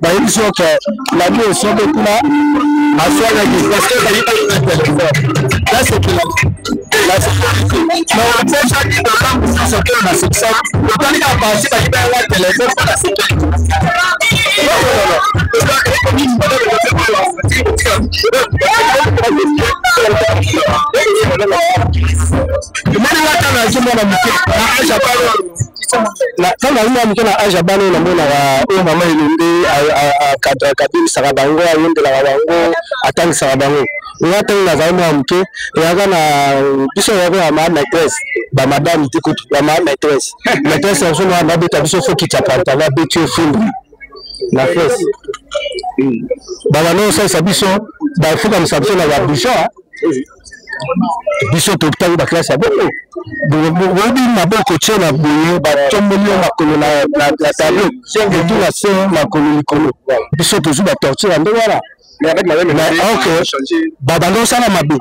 avez, il faut que la vie est soumise pour la asseoir la vie. Parce que vous avez un téléphone. Là, c'est tout. Là, c'est tout. Mais on peut chaque fois que vous sortez dans la section. Le temps qu'il a passé, il va y avoir un téléphone pour la section. Quand on a mis à âge à Bano, on a maman Elombe à Kabine Sarabango, à Yonde la Rabango, à Tang Sarabango. On a tant d'azamou à Mouké, et on a plus à ma maîtresse, madame, ma maîtresse. Maîtresse, on a un habitation, il faut qu'il t'apprenne, on a habitué au film. La fesse. Non, ça, il faut comme ça, on a la bouchon. Biso to tango ba classe aboko bobi na boko tshela boye ba tomboli na kolo la tableau c'est tout la scène la kolo likolo biso to zuba torture ndo wala mais avec la même OK baba ndo sana mabe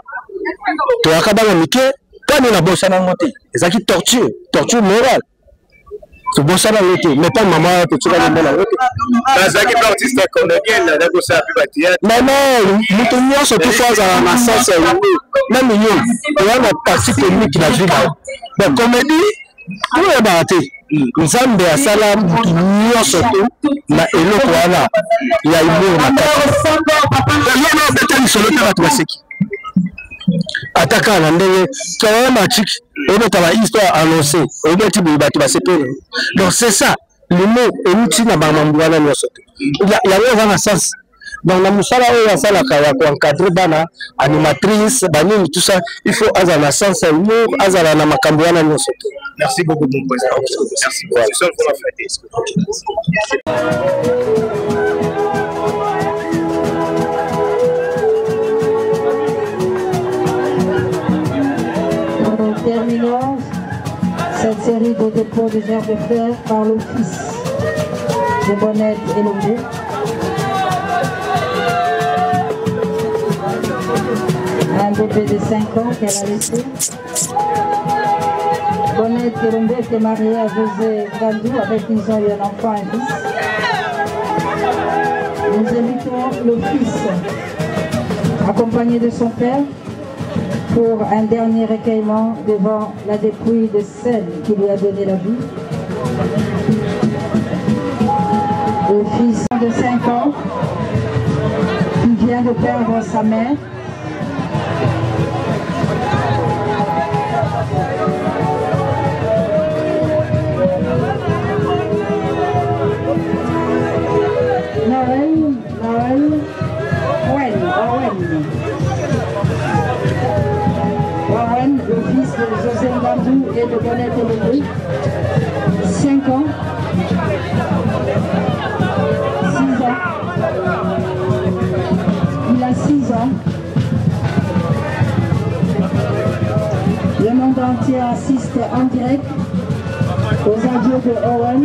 to akaba mike pas na bossa na ngote ezaki torture morale. C'est bon ça mais pas maman que tu vas le mettre là. Zaki artiste comédien là d'accord ça plus bâtir. Non, nous tenons surtout fois à la sens même nous on a partie technique la vie là. Donc comédie pour les bâtir. Nzambe ya sala nous surtout na eloko wana ya humour na kati. Yo betani solo ta classique. Attaquant la ndenge quand match on a une histoire annoncée on va tirer battu va se perdre donc c'est ça le mot est outil na bamambwana nyoso il y a un sens donc la musala ya sala ka pour encadrer bana animatrice banini tout ça il faut azana sens humour azala na makambwana nyoso. Merci beaucoup mon président. Merci beaucoup. C'est ça qu'on a fait. Terminons cette série de dépôts de gerbes de fleurs par l'office de Bonnette Elombe. Un bébé de 5 ans qu'elle a laissé. Bonnette Elombe était mariée à José Gandou avec qui ils ont eu un enfant, un fils. Nous invitons le fils, accompagné de son père, pour un dernier recueillement devant la dépouille de celle qui lui a donné la vie. Le fils de 5 ans qui vient de perdre sa mère. Owen, le fils de José Gandou et de Bonnette Elombe, 5 ans, 6 ans, il a 6 ans, le monde entier assiste en direct aux adieux de Owen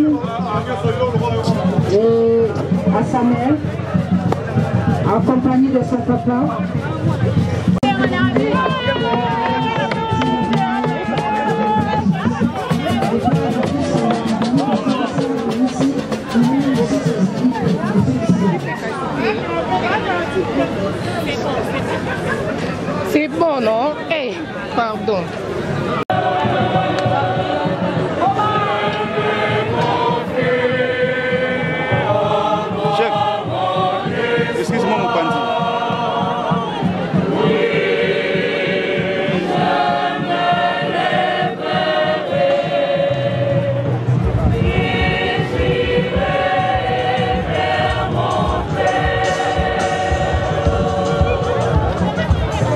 et à sa mère, accompagné de son papa. C'est bon, non? Eh, pardon. Chef, excuse-moi mon pandi.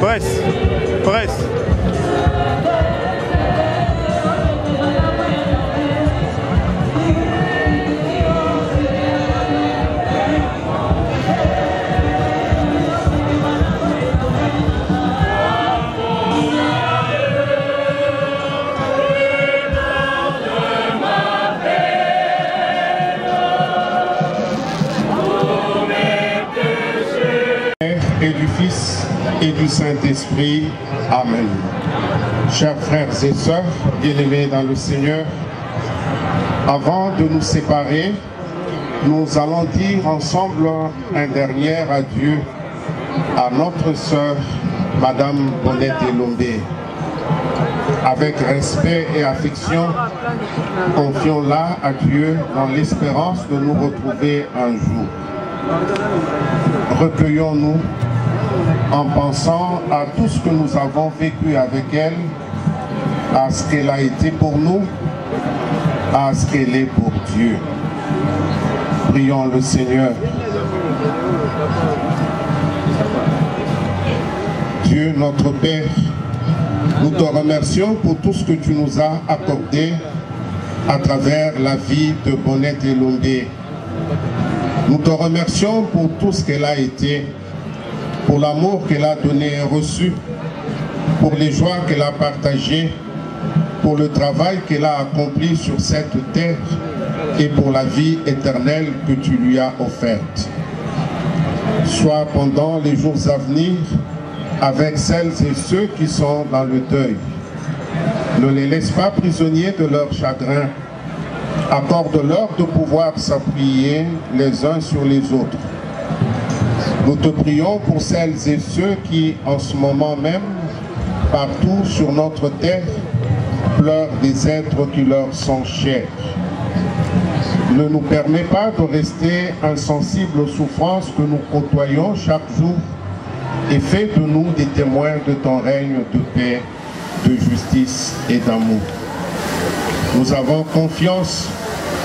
Presse, presse. Et du Fils et du Saint-Esprit. Amen. Chers frères et sœurs, bien-aimés dans le Seigneur, avant de nous séparer, nous allons dire ensemble un dernier adieu à notre sœur, Madame Bonnette Elombe. Avec respect et affection, confions-la à Dieu dans l'espérance de nous retrouver un jour. Recueillons-nous en pensant à tout ce que nous avons vécu avec elle, à ce qu'elle a été pour nous, à ce qu'elle est pour Dieu. Prions le Seigneur. Dieu notre Père, nous te remercions pour tout ce que tu nous as accordé à travers la vie de Bonnette Elombé. Nous te remercions pour tout ce qu'elle a été, pour l'amour qu'elle a donné et reçu, pour les joies qu'elle a partagées, pour le travail qu'elle a accompli sur cette terre et pour la vie éternelle que tu lui as offerte. Sois pendant les jours à venir avec celles et ceux qui sont dans le deuil. Ne les laisse pas prisonniers de leur chagrin. Accorde-leur de pouvoir s'appuyer les uns sur les autres. Nous te prions pour celles et ceux qui, en ce moment même, partout sur notre terre, pleurent des êtres qui leur sont chers. Ne nous permets pas de rester insensibles aux souffrances que nous côtoyons chaque jour et fais de nous des témoins de ton règne de paix, de justice et d'amour. Nous avons confiance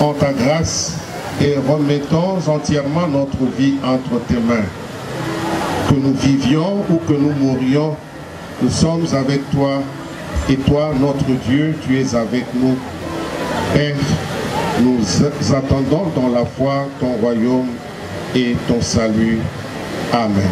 en ta grâce et remettons entièrement notre vie entre tes mains. Que nous vivions ou que nous mourions, nous sommes avec toi et toi, notre Dieu, tu es avec nous. Père, nous attendons dans la foi ton royaume et ton salut. Amen.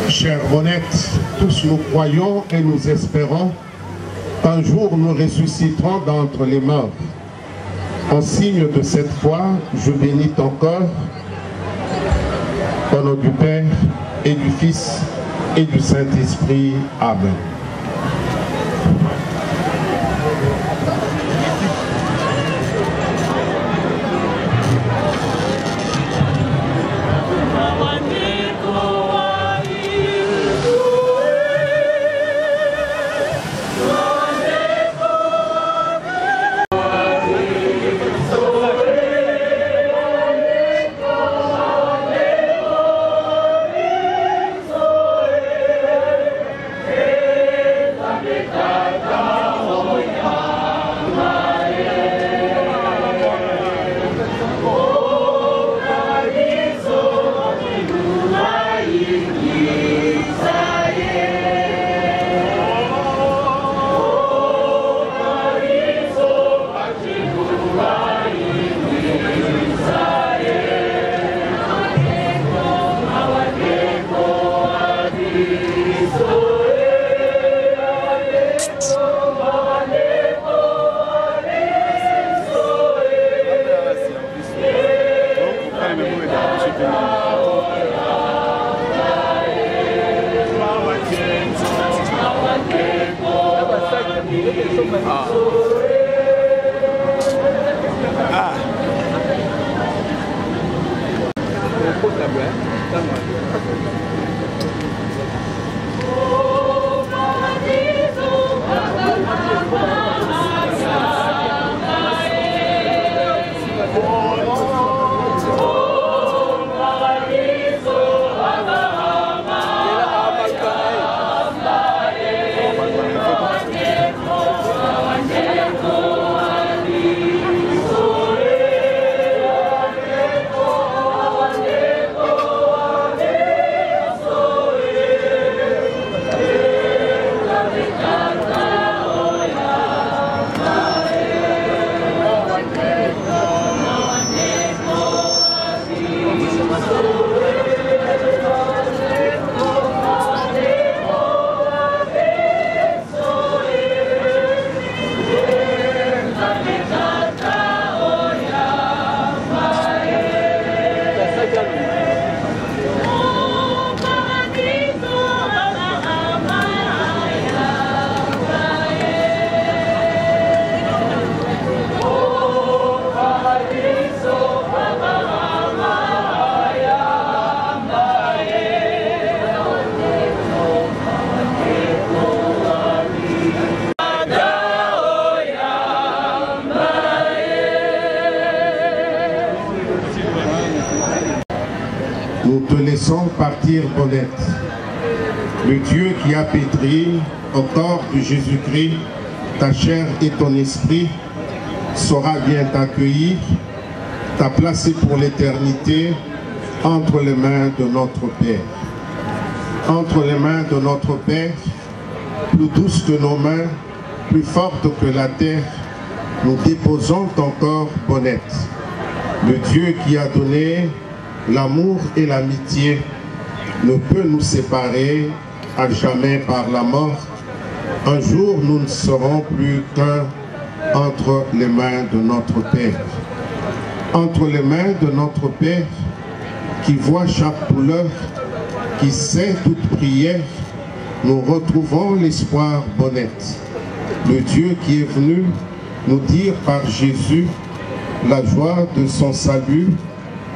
Chère Bonnette, tous nous croyons et nous espérons qu'un jour nous ressusciterons d'entre les morts. En signe de cette foi, je bénis ton corps, au nom du Père et du Fils et du Saint-Esprit. Amen. nous te laissons partir honnête. Le Dieu qui a pétri au corps de Jésus-Christ ta chair et ton esprit saura bien t'accueillir, t'a placé pour l'éternité entre les mains de notre Père. Entre les mains de notre Père, plus douce que nos mains, plus forte que la terre, nous déposons ton corps honnête. Le Dieu qui a donné l'amour et l'amitié ne peut nous séparer à jamais par la mort. Un jour, nous ne serons plus qu'un entre les mains de notre Père. Entre les mains de notre Père qui voit chaque douleur, qui sait toute prière, nous retrouvons l'espoir honnête. Le Dieu qui est venu nous dire par Jésus la joie de son salut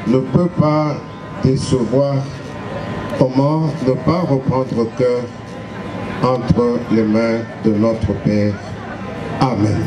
ne peut pas décevoir. Comment ne pas reprendre cœur entre les mains de notre Père. Amen.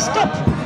Stop.